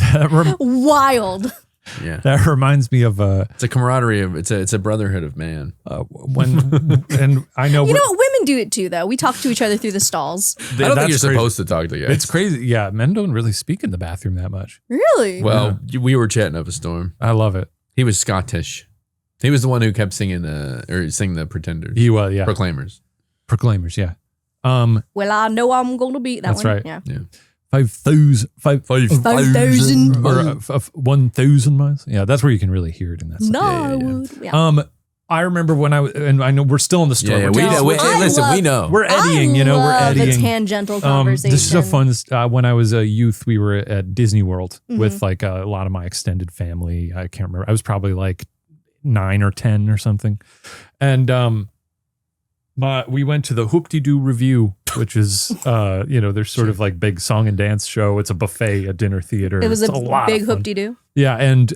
Wild. Yeah, that reminds me of it's a camaraderie of it's a brotherhood of man. And I know you know what, women do it too though. We talk to each other through the stalls. I don't think you're supposed to talk to guys. It's crazy. Yeah, men don't really speak in the bathroom that much. Really? Well, we were chatting up a storm. I love it. He was Scottish. He was the one who kept singing the Pretenders. He was, yeah. Proclaimers, yeah. Well, I know I'm gonna beat that that's one. Right. Yeah. 5,000 5,000 or 1,000 miles. Yeah, that's where you can really hear it in that song. Yeah. I remember when I know we're still in the story. We know. We know. We're eddying, we're eddying. The tangential conversation. This is a fun, when I was a youth, we were at Disney World with like a lot of my extended family. I can't remember. I was probably like 9 or 10 or something. And, we went to the Hoop-de-Doo Review, which is, there's sort of like big song and dance show. It's a buffet, a dinner theater. It was it's a big Hoop-de-Doo. Yeah, and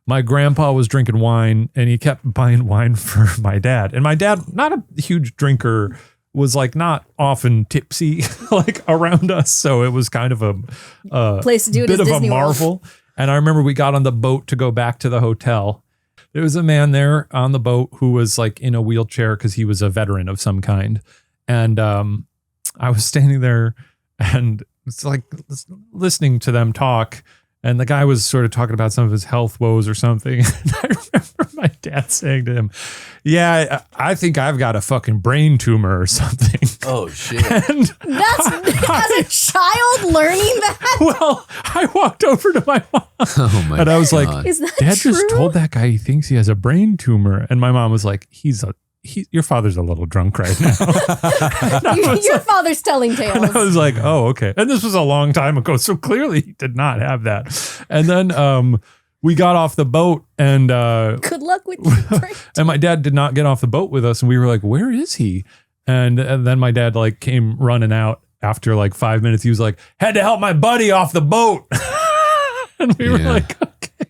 my grandpa was drinking wine, and he kept buying wine for my dad. And my dad, not a huge drinker, was like not often tipsy like around us, so it was kind of a place to do it bit as of Disney a marvel. World. And I remember we got on the boat to go back to the hotel. There was a man there on the boat who was like in a wheelchair because he was a veteran of some kind. And I was standing there and it's like listening to them talk. And the guy was sort of talking about some of his health woes or something. And I remember my dad saying to him, yeah, I think I've got a fucking brain tumor or something. Oh, shit. And That's as a child learning that? Well, I walked over to my mom Oh my and I was God. like, Is that Dad true? just told that guy he thinks he has a brain tumor. And my mom was like, your father's a little drunk right now. Your father's telling tales. And I was like, oh, okay. And this was a long time ago. So clearly he did not have that. And then we got off the boat and Good luck with your brain. and my dad did not get off the boat with us. And we were like, where is he? And then my dad like came running out after like 5 minutes. He was like, had to help my buddy off the boat. And we were like, okay.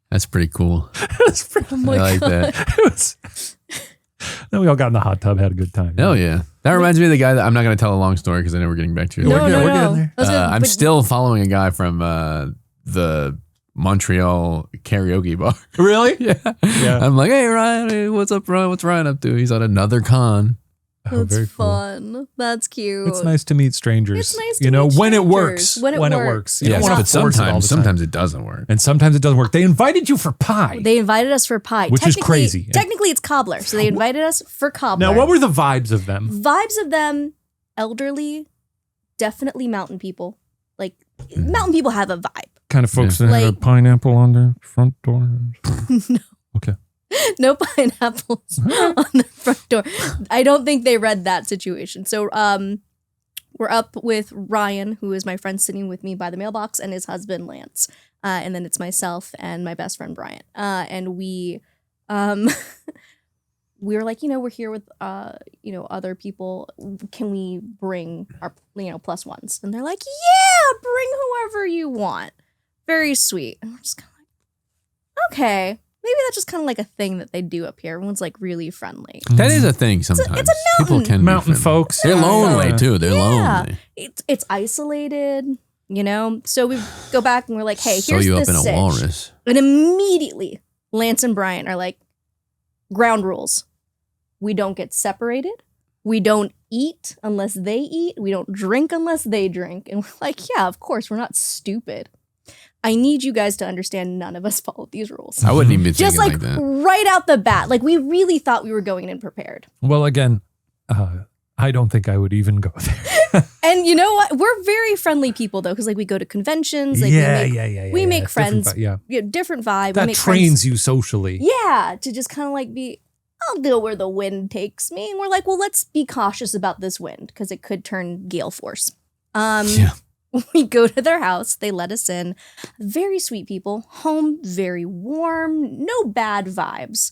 That's pretty cool. That's pretty, Oh my I like God. that. it was, then we all got in the hot tub, had a good time. Hell yeah. That reminds me of the guy that I'm not going to tell a long story because I know we're getting back to it. No, We're no, getting no. there. I was gonna- I'm but- still following a guy from the Montreal karaoke bar. Really? Yeah. I'm like, hey, Ryan, hey, what's up, Ryan? What's Ryan up to? He's on another con. Oh, That's very cool. fun. That's cute. It's nice to meet strangers. It's nice to you know, meet when it strangers. works. When it works. You don't Yes, wanna but force it all the time. sometimes it doesn't work. And sometimes it doesn't work. They invited you for pie. They invited us for pie. Which is Technically- crazy. Technically, it's cobbler. So they invited us for cobbler. Now, what were the vibes of them? Vibes of them? Elderly, definitely mountain people. Like, mountain people have a vibe. Kind of folks that have a Like- pineapple on their front door. Okay. No pineapples on the front door. I don't think they read that situation. So we're up with Ryan, who is my friend sitting with me by the mailbox, and his husband, Lance. And then it's myself and my best friend, Bryant. And we were like, we're here with, other people. Can we bring our, plus ones? And they're like, yeah, bring whoever you want. Very sweet. And we're just kind of like, okay. Maybe that's just kind of like a thing that they do up here. Everyone's like really friendly. That is a thing sometimes. It's a mountain. People can Mountain be friendly. folks. They're lonely too. They're lonely. It's isolated, So we go back and we're like, hey, Sew here's you the up in a sitch. walrus. And immediately, Lance and Bryant are like, ground rules. We don't get separated. We don't eat unless they eat. We don't drink unless they drink. And we're like, yeah, of course, we're not stupid. I need you guys to understand none of us followed these rules. I wouldn't even be Just thinking like like that. right out the bat. Like we really thought we were going in prepared. Well, again, I don't think I would even go there. And you know what? We're very friendly people though, because like we go to conventions. Like we make friends. Different vibe. That we make trains friends. you socially. Yeah, to just kind of like be, I'll go where the wind takes me. And we're like, well, let's be cautious about this wind because it could turn gale force. Yeah. We go to their house. They let us in. Very sweet people. Home very warm. No bad vibes.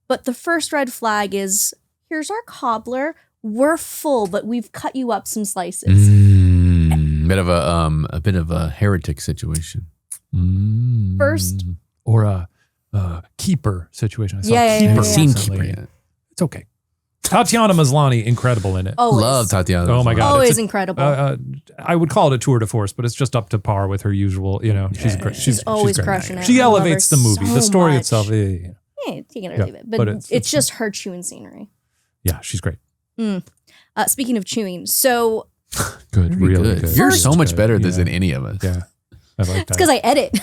But the first red flag is, here's our cobbler. We're full, but we've cut you up some slices. A bit of a heretic situation. First, or a keeper situation. I saw Yeah, keeper yeah. Seen recently. keeper yet. It's okay. Tatiana Maslany, incredible in it. always. Love Tatiana. Oh my God. Always It's a- incredible. I would call it a tour de force, but it's just up to par with her usual. She's great. She's always great. crushing it. She I love elevates her the movie, the so story much. itself. Yeah. Yeah, take it or Yeah, leave it. but But it's- it's just her chewing scenery. Yeah, she's great. Speaking of chewing, so Good, Very really good. You're so much better Yeah. than any of us. Yeah, I like it's that. because I edit.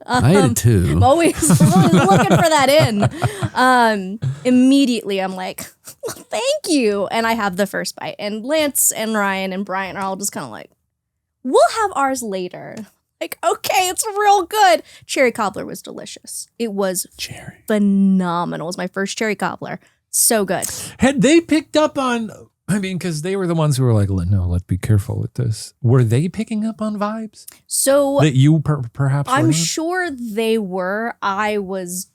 I did too. I'm always looking for that in. Immediately, I'm like, thank you. And I have the first bite. And Lance and Ryan and Brian are all just kind of like, we'll have ours later. Like, okay, it's real good. Cherry cobbler was delicious. It was phenomenal. It was my first cherry cobbler. So good. Had they picked up on? I mean, because they were the ones who were like, "No, let's be careful with this." Were they picking up on vibes So that you perhaps? were I'm not? sure they were. I was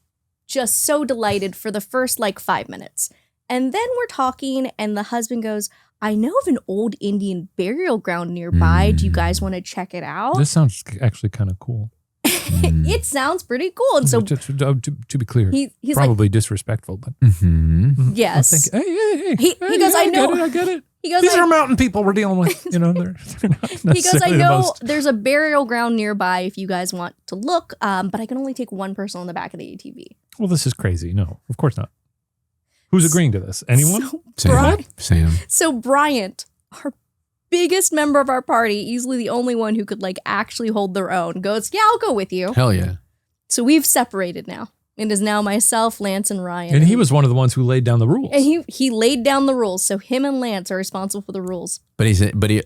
just so delighted for the first 5 minutes. And then we're talking and the husband goes, I know of an old Indian burial ground nearby. Do you guys want to check it out? This sounds actually kind of cool. It sounds pretty cool. And so to be clear, he's probably disrespectful, but yes. hey, He goes, I know. I get it. He goes, These are mountain people we're dealing with. They're not he goes, I necessarily the know most- there's a burial ground nearby if you guys want to look, but I can only take one person on the back of the ATV. Well, this is crazy. No, of course not. Who's agreeing to this? Anyone? Sam. So Bryant, our biggest member of our party, easily the only one who could actually hold their own, goes, yeah, I'll go with you. Hell yeah. So we've separated now. It is now myself, Lance, and Ryan. And he was one of the ones who laid down the rules. And he laid down the rules. So him and Lance are responsible for the rules. But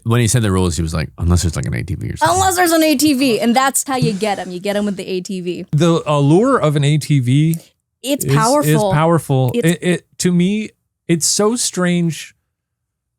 when he said the rules, he was like, unless there's an ATV or something. Unless there's an ATV. And that's how you get them. You get them with the ATV. The allure of an ATV It's powerful. is powerful. It's- It to me, it's so strange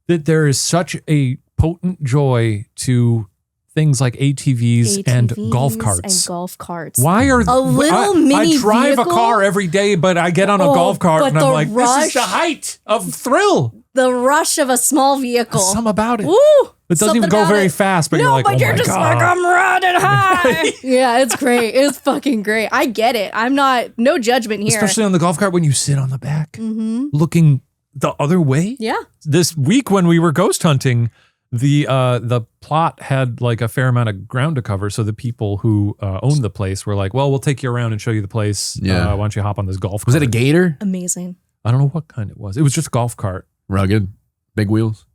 that there is such a potent joy to things like ATVs and golf carts. And golf carts. Why are A little mini I drive vehicle? a car every day, but I get on a golf cart but and I'm the like, this is the rush- height of thrill. The rush of a small vehicle. There's some about it. Woo! It doesn't Something even go about very it. fast, but No, you're like, but oh you're my just God. like, I'm riding high. Yeah, it's great. It's fucking great. I get it. I'm not, no judgment here. Especially on the golf cart when you sit on the back looking the other way. Yeah. This week when we were ghost hunting, the plot had a fair amount of ground to cover. So the people who owned the place were like, well, we'll take you around and show you the place. Yeah. Why don't you hop on this golf cart? Was it a gator? Amazing. I don't know what kind it was. It was just a golf cart. Rugged? Big wheels?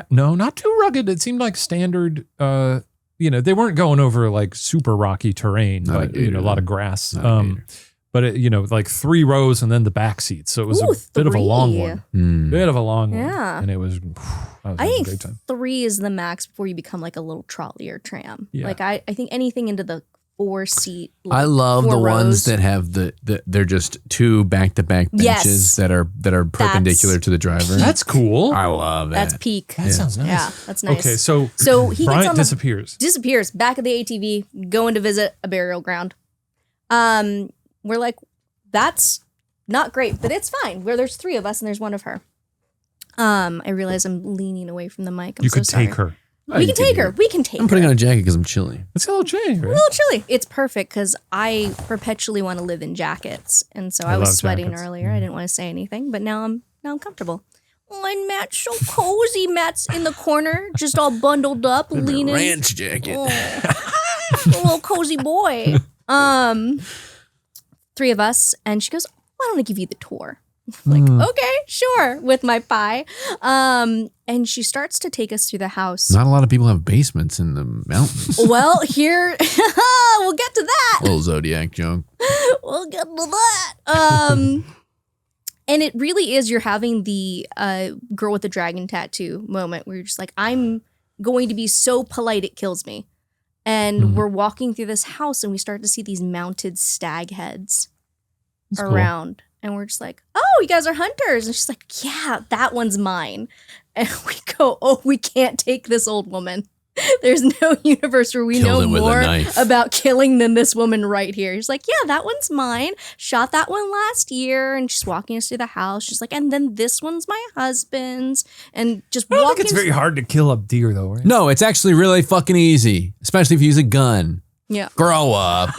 No, not too rugged. It seemed like standard, they weren't going over super rocky terrain, Not a but gator, a lot of then. grass. Not a gator. But it, 3 rows and then the back seat. So it was Ooh, a bit of a long 3. one. Bit of a long one. Yeah. And it was, that was I a think great time. 3 is the max before you become a little trolley or tram. Yeah. I think anything into the 4-seat. I love 4 the rows. ones that have they're just 2 back-to-back benches Yes. that are perpendicular to the driver. That's cool. I love that. That's peak. That sounds nice. Yeah, that's nice. Okay, so he Bryant gets on disappears. back of the ATV, going to visit a burial ground. We're like, that's not great, but it's fine. Where there's 3 of us and there's 1 of her. I realize I'm leaning away from the mic. You could take her. We can take her. We can take her. I'm putting on a jacket because I'm chilly. It's a little chilly, A right? little chilly. It's perfect because I perpetually want to live in jackets, and so I was love sweating jackets. earlier. I didn't want to say anything, but now I'm comfortable. Oh, and Matt's so cozy. Matt's in the corner, just all bundled up, leaning. Ranch jacket. Oh, a little cozy boy. 3 of us, and she goes, "Why don't I give you the tour?" I'm like, okay, sure, with my pie. And she starts to take us through the house. Not a lot of people have basements in the mountains. Well, here we'll get to that. Little Zodiac joke. We'll get to that. And it really is, you're having the girl with the dragon tattoo moment where you're just like, I'm going to be so polite it kills me. And we're walking through this house and we start to see these mounted stag heads around. And we're just like, oh, you guys are hunters. And she's like, yeah, that one's mine. And we go, oh, we can't take this old woman. There's no universe where we Killed know him with a more knife. about killing than this woman right here. He's like, yeah, that one's mine. Shot that one last year. And she's walking us through the house. She's like, and then this one's my husband's. And just I don't walking. think it's very hard to kill a deer, though, right? No, it's actually really fucking easy, especially if you use a gun. Yeah. Grow up.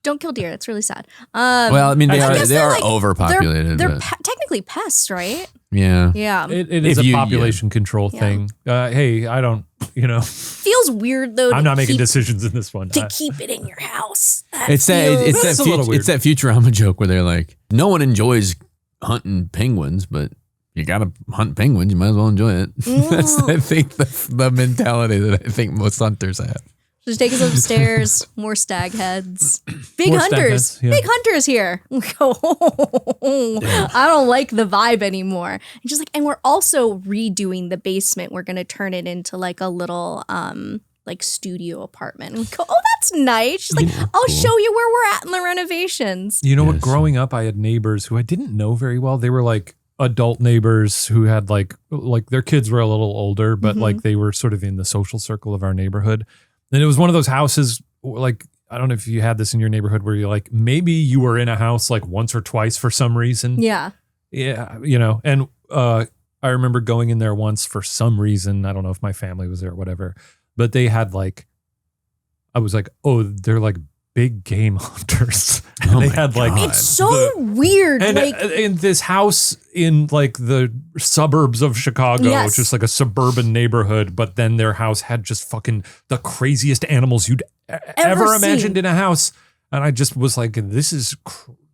Don't kill deer. It's really sad. Well, I mean, they guess are they're like- overpopulated. They're but technically pests, right? yeah. Yeah. It is If a you- population control thing. Hey, I don't, Feels weird though. I'm to not making keep- decisions in this one. To keep it in your house. It's That's a little weird. it's that Futurama joke where they're like, no one enjoys hunting penguins, but you gotta hunt penguins, you might as well enjoy it. That's, I think, the mentality that I think most hunters have. Just take us upstairs. More stag heads. Big More stag hunters. heads, yeah. Big hunters here. We go, I don't like the vibe anymore. And she's like, and we're also redoing the basement. We're gonna turn it into like a little like studio apartment. And we go, oh, that's nice. She's like, I'll show you where we're at in the renovations. You know what? Yes. Growing up, I had neighbors who I didn't know very well. They were like adult neighbors who had like their kids were a little older, but like they were sort of in the social circle of our neighborhood. And it was one of those houses, like, I don't know if you had this in your neighborhood where you're like, maybe you were in a house like once or twice for some reason. Yeah. Yeah. And I remember going in there once for some reason. I don't know if my family was there or whatever, but they had like, I was like, oh, they're like big game hunters. And Oh they my had like, God. It's so weird. and like in this house in like the suburbs of Chicago, Yes. just like a suburban neighborhood, but then their house had just fucking the craziest animals you'd ever seen. imagined in a house. And I just was like, this is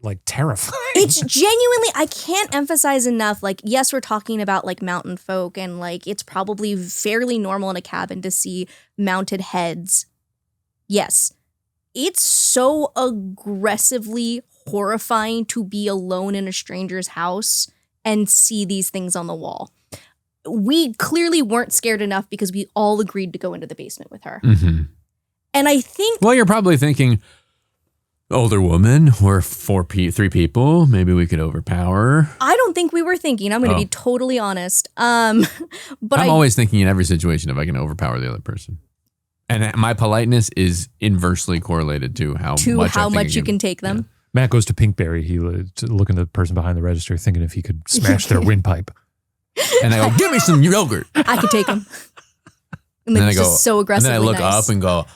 like terrifying. it's genuinely, I can't emphasize enough. Like, yes, we're talking about like mountain folk, and like it's probably fairly normal in a cabin to see mounted heads. Yes. It's so aggressively horrifying to be alone in a stranger's house and see these things on the wall. We clearly weren't scared enough because we all agreed to go into the basement with her. Mm-hmm. And I think Well, you're probably thinking, older woman, we're 3 people, maybe we could overpower her. I don't think we were thinking. I'm going to Oh. be totally honest. But I'm always thinking in every situation if I can overpower the other person. And my politeness is inversely correlated to how much you can take them. Matt goes to Pinkberry. He looking at the person behind the register, thinking if he could smash their windpipe. And I go, give me some yogurt. I could take them. And And then then I go, just so and aggressively then I look nice. up and go,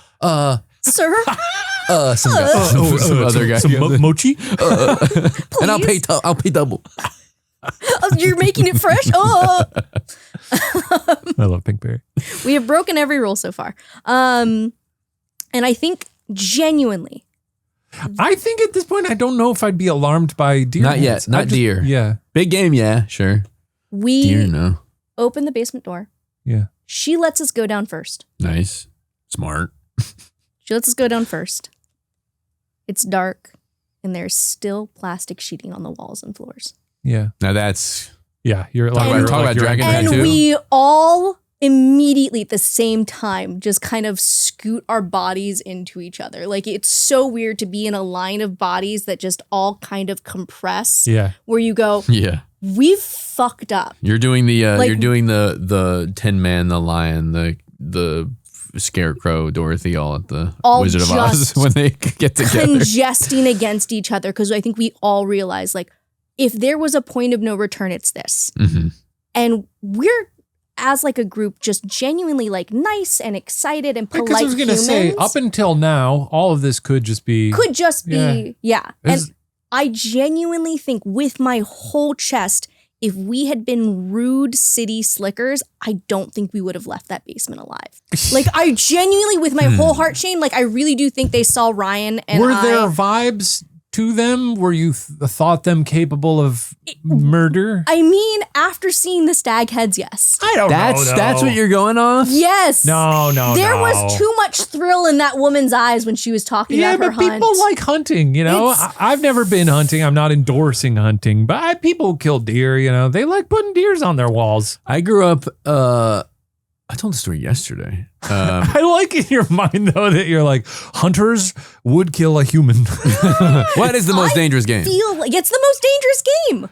Sir, some guy, some other guy. Some mochi? And I'll pay double. oh, you're making it fresh? Oh, I love Pinkberry. we have broken every rule so far. And I think genuinely, I think at this point, I don't know if I'd be alarmed by deer. Not yet. heads. Not deer. Yeah. Big game, yeah, sure. we Deer, no. open the basement door. Yeah. She lets us go down first. Nice. Smart. She lets us go down first. It's dark, and there's still plastic sheeting on the walls and floors. Yeah. Now that's Yeah. You're Talk about you're dragon you're- And tattoo. we all immediately at the same time just kind of scoot our bodies into each other. Like, it's so weird to be in a line of bodies that just all kind of compress. Yeah. Where you go, Yeah. we've fucked up. You're doing the Like- you're doing the Tin Man, the Lion, the Scarecrow, Dorothy, all at the All Wizard of Oz just when they get together. Congesting against each other, because I think we all realize, like, if there was a point of no return, it's this. Mm-hmm. And we're, as like a group, just genuinely like nice and excited and polite. Because I was going to say, humans. up until now, all of this could just be. Could just be, yeah. And It's- I genuinely think with my whole chest, if we had been rude city slickers, I don't think we would have left that basement alive. Like, I genuinely, with my whole heart, Shane, like, I really do think they saw Ryan and Were there vibes to them? Were you thought them capable of murder? I mean, after seeing the stag heads, yes. I don't know. That's what you're going off? Yes. No. There was too much thrill in that woman's eyes when she was talking Yeah, about her but people hunt. like hunting, you know? It's- I've never been hunting. I'm not endorsing hunting, but people kill deer, you know? They like putting deers on their walls. I grew up I told the story yesterday. I like in your mind, though, that you're like, hunters would kill a human. What is the most dangerous game? Feel like it's the most dangerous game.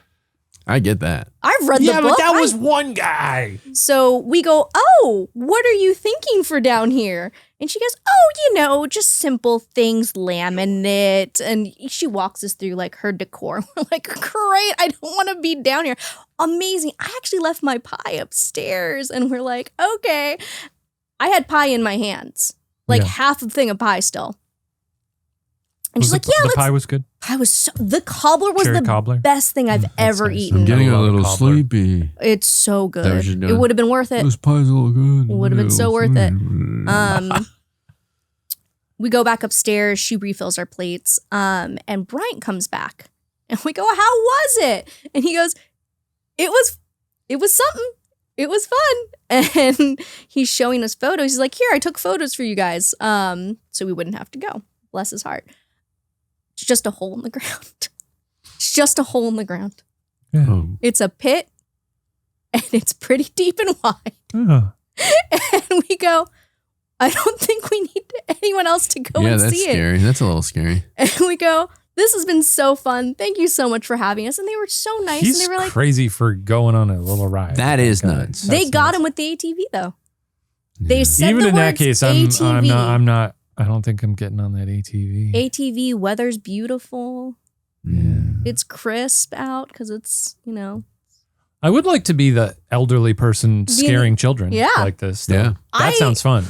I get that. I've read Yeah, the book. but that was one guy. So we go, oh, what are you thinking for down here? And she goes, oh, just simple things, laminate. And she walks us through like her decor. We're like, great, I don't want to be down here. Amazing. I actually left my pie upstairs. And we're like, okay. I had pie in my hands, like Yeah. half a thing of pie still. And she's Was like, the, yeah, the let's. pie was good. The cobbler was Cherry the cobbler? best thing I've ever nice. eaten. I'm getting a little cobbler. sleepy. It's so that good. what you're It doing? would have been worth it. Those pies look good. Would have been so worth it. We go back upstairs. She refills our plates. And Bryant comes back, and we go, "How was it?" And he goes, "It was something. It was fun." And he's showing us photos. He's like, "Here, I took photos for you guys, so we wouldn't have to go." Bless his heart. It's just a hole in the ground. It's just a hole in the ground. Yeah. Oh. It's a pit, and it's pretty deep and wide. Oh. And we go, I don't think we need anyone else to go Yeah, and that's see scary. That's a little scary. it. And we go, this has been so fun. Thank you so much for having us. And they were so nice. He's and they were like, crazy for going on a little ride. That is Okay. nuts. they That's got nuts. him with the ATV though. They said Even the in that words case, ATV. I'm not. I don't think I'm getting on that ATV. ATV, weather's beautiful. Yeah. It's crisp out because it's, I would like to be the elderly person scaring children Yeah. like this. though. Yeah. That sounds fun.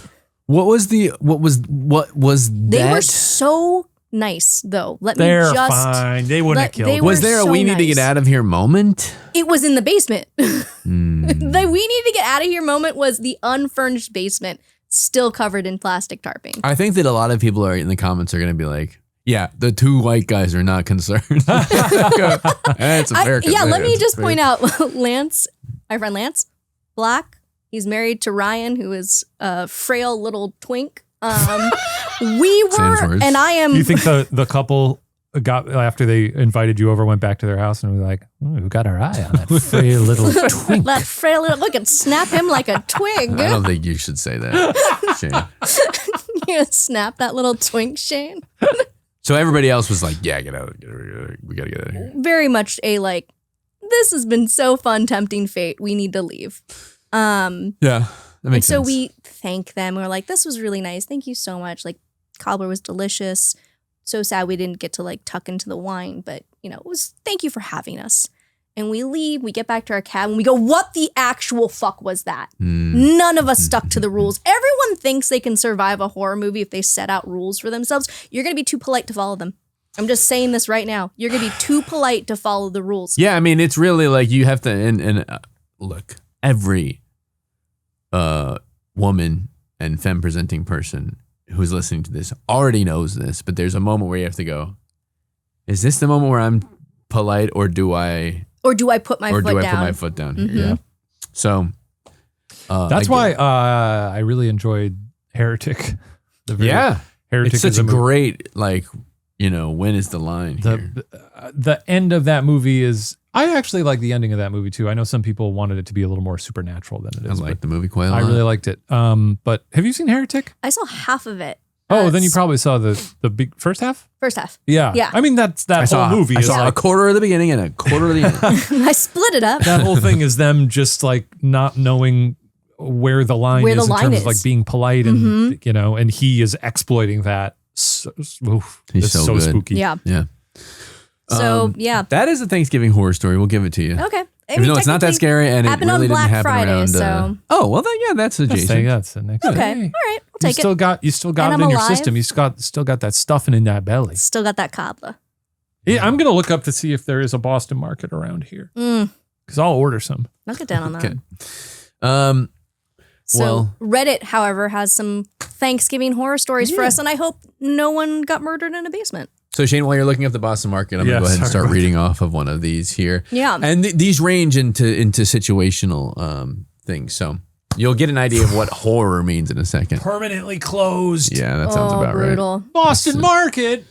What was they that? were so nice though. They're fine. They wouldn't have killed. they me. Was were there a so we need to get nice. out of here moment? It was in the basement. Hmm. The we need to get out of here moment was the unfurnished basement, still covered in plastic tarping. I think that a lot of people are in the comments are going to be like, yeah, the two white guys are not concerned. That's a fair Let me that's just fair. point out Lance, my friend Lance, black. He's married to Ryan, who is a frail little twink. We Same were, for us. and I am. You think the couple got after they invited you over, went back to their house and were like, "We've got our eye on that frail little twink." that frail little look and snap him like a twig. I don't think you should say that, Shane. You snap that little twink, Shane. So everybody else was like, yeah, get out. We got to get out of here. Very much a like. This has been so fun, tempting fate. We need to leave. Yeah, that makes So sense. we thank them. We're like, this was really nice. Thank you so much. Like, cobbler was delicious. So sad we didn't get to like tuck into the wine, but it was thank you for having us. And we leave, we get back to our cab and we go, what the actual fuck was that? None of us stuck to the rules. Everyone thinks they can survive a horror movie if they set out rules for themselves. You're going to be too polite to follow them. I'm just saying this right now. You're going to be too polite to follow the rules. Yeah, I mean, it's really like you have to, and look, every woman and femme presenting person who's listening to this already knows this, but there's a moment where you have to go, is this the moment where I'm polite or do I put my foot down? put my foot down here? Mhm. Yeah. So That's why I really enjoyed Heretic. Heretic it's such is a movie. great, like, when is the line here? The end of that movie is I actually like the ending of that movie too. I know some people wanted it to be a little more supernatural than it is. I like the movie quite a lot. I really liked it. But have you seen Heretic? I saw half of it. Oh, then you probably saw the big first half? First half. Yeah. Yeah. I mean, that whole movie I is saw like, a quarter of the beginning and a quarter of the end. I split it up. that whole thing is them just like not knowing where the line Where the is in line terms is. of like being polite and, you know, and he is exploiting that. So, oof, He's it's so so good. spooky. Yeah. Yeah. So, yeah. That is a Thanksgiving horror story. We'll give it to you. Okay. Even though it's not that scary and it happened really on Black didn't happen Friday, around. so. Oh, well, then, yeah, that's adjacent. That's the next Okay. day. All right. I'll take it. You still got And it I'm in your alive. system. You still got that stuffing in that belly. Still got that cobbler. Yeah, I'm gonna look up to see if there is a Boston market around here because I'll order some. I'll get down on that. Okay. So well- Reddit, however, has some Thanksgiving horror stories for us, and I hope no one got murdered in a basement. So Shane, while you're looking up the Boston market, I'm going to go ahead and start reading off of one of these here. Yeah. And these range into situational things. So you'll get an idea of what horror means in a second. Permanently closed. Yeah, that sounds about brutal. right. Boston market.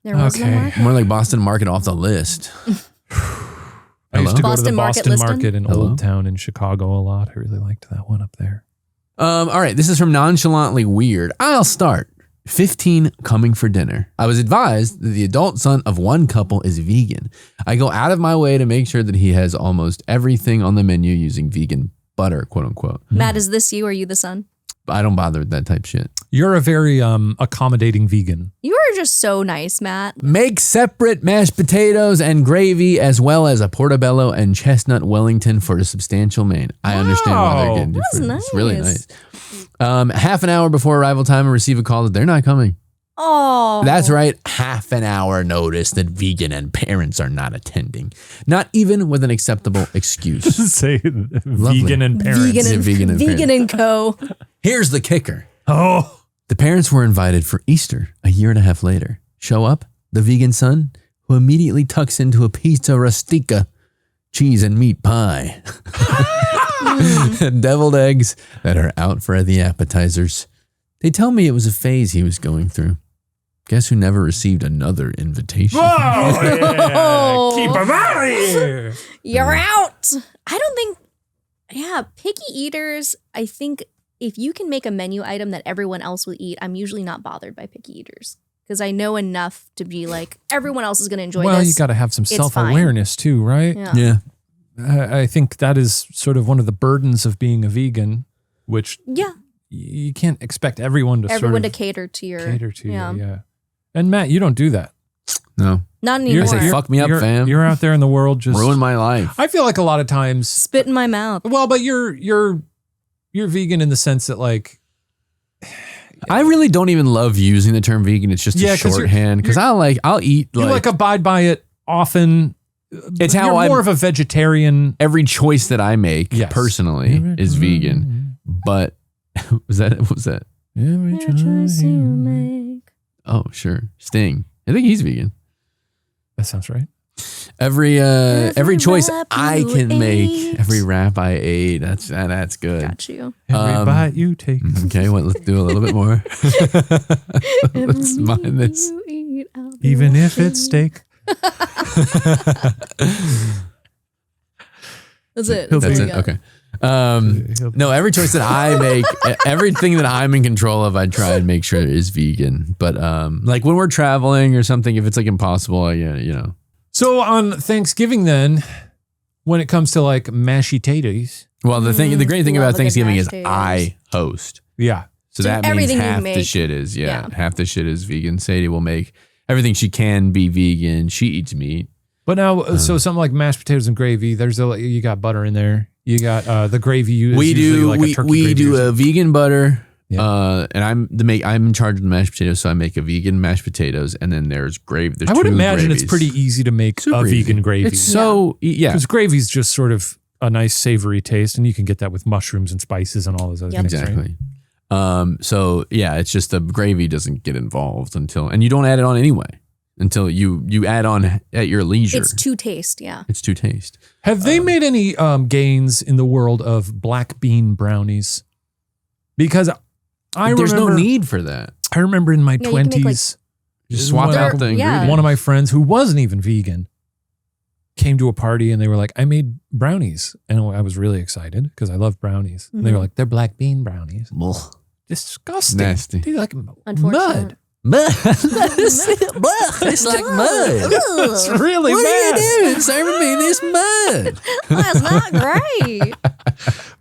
There was no market. More like Boston market off the list. I used to go to Boston the Market Boston listing? Market in Hello? Old Town in Chicago a lot. I really liked that one up there. All right, this is from Nonchalantly Weird. I'll start. 15 coming for dinner. I was advised that the adult son of one couple is vegan. I go out of my way to make sure that he has almost everything on the menu using vegan butter, quote unquote. Matt, is this you or are you the son? I don't bother with that type shit. You're a very accommodating vegan. You are just so nice, Matt. Make separate mashed potatoes and gravy as well as a portobello and chestnut Wellington for a substantial main. I understand why they're getting That's different. It's really nice. nice. Half an hour before arrival time, I receive a call that they're not coming. Oh. That's right. Half an hour notice that vegan and parents are not attending. Not even with an acceptable excuse. Say vegan and parents. Vegan and, Vegan and vegan and co. Here's the kicker. Oh, The parents were invited for Easter a year and a half later. Show up, the vegan son, who immediately tucks into a pizza rustica, cheese and meat pie, and deviled eggs that are out for the appetizers. They tell me it was a phase he was going through. Guess who never received another invitation? yeah. Keep them out of here. You're out. I don't think, picky eaters, I think if you can make a menu item that everyone else will eat, I'm usually not bothered by picky eaters. Because I know enough to be like, everyone else is going to enjoy Well, this. you got to have some It's self-awareness too, right? Yeah. Yeah. I think that is sort of one of the burdens of being a vegan, which Yeah. you can't expect everyone to Everyone to sort of cater to your. cater to you. Yeah. And Matt, you don't do that. No. Not anymore. You're saying, fuck me up, fam. You're out there in the world just Ruin my life. I feel like a lot of times. Spit in my mouth. Well, but you're vegan in the sense that like. I really don't even love using the term vegan. It's just a 'cause shorthand because I'll eat You like abide by it often. It's how you're I'm more of a vegetarian. every choice that I make Yes. personally is vegan. But was that? Every choice you make. Oh, sure. Sting. I think he's vegan. That sounds right. Every choice rap I you can make, ate. every rap I ate. That's good. Got you. Every bite you take. Okay, well, let's do a little bit more. Let's mind this. You eat, I'll be Even if watching. it's steak. That's it. He'll That's That's all it. you got. Okay. No, every choice that I make, everything that I'm in control of, I try and make sure is vegan. But like when we're traveling or something, if it's like impossible, So on Thanksgiving, then, when it comes to like mashy taters, Well, the great thing love about a good Thanksgiving is mashed potatoes. I host. yeah, So So that means everything you half the make- shit is yeah. half the shit is vegan. Sadie will make everything she can be vegan. She eats meat. but now so something like mashed potatoes and gravy. You got butter in there. You got the gravy. We do like a turkey we gravy do or a vegan butter. Yeah. And I'm in charge of the mashed potatoes, so I make a vegan mashed potatoes, and then there's gravy. There's I would two imagine gravies. it's pretty easy to make Super a easy. vegan gravy. It's so yeah. Because gravy's just sort of a nice savory taste, and you can get that with mushrooms and spices and all those other things. Right? Exactly. So yeah, it's just the gravy doesn't get involved and you don't add it on anyway until you add on at your leisure. It's to taste, yeah. It's to taste. Have they made any gains in the world of black bean brownies? Because There's no remember- need for that. I remember in my Yeah, you can make, 20s, Just swap one- out the yeah. ingredients. one of my friends who wasn't even vegan came to a party and they were like, I made brownies. And I was really excited because I love brownies. And they were like, they're black bean brownies. Disgusting. Nasty. They're like Unfortunate. mud. It's like mud. It's really What bad. are you doing serving me this mud? That's not great.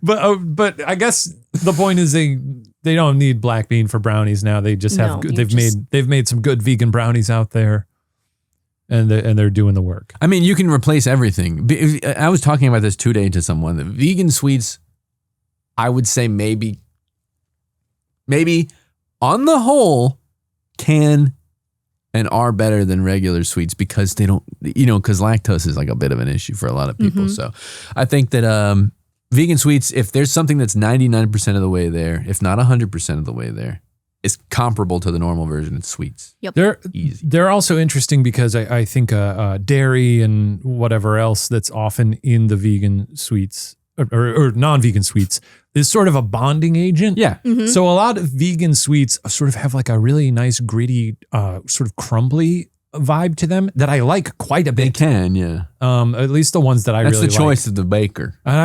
But I guess the point is they don't need black bean for brownies now. They just have No, they've made some good vegan brownies out there, and they're doing the work. I mean, you can replace everything. I was talking about this today to someone. The vegan sweets, I would say maybe on the whole can and are better than regular sweets because they don't, because lactose is like a bit of an issue for a lot of people. So I think that vegan sweets, if there's something that's 99% of the way there, if not 100% of the way there, is comparable to the normal version of sweets. Yep. They're also interesting because I think dairy and whatever else that's often in the vegan sweets or non-vegan sweets is sort of a bonding agent. Yeah. So a lot of vegan sweets sort of have like a really nice gritty, sort of crumbly vibe to them that I like quite a bit. They can, yeah. At least the ones that I That's really the like. choice of the baker. And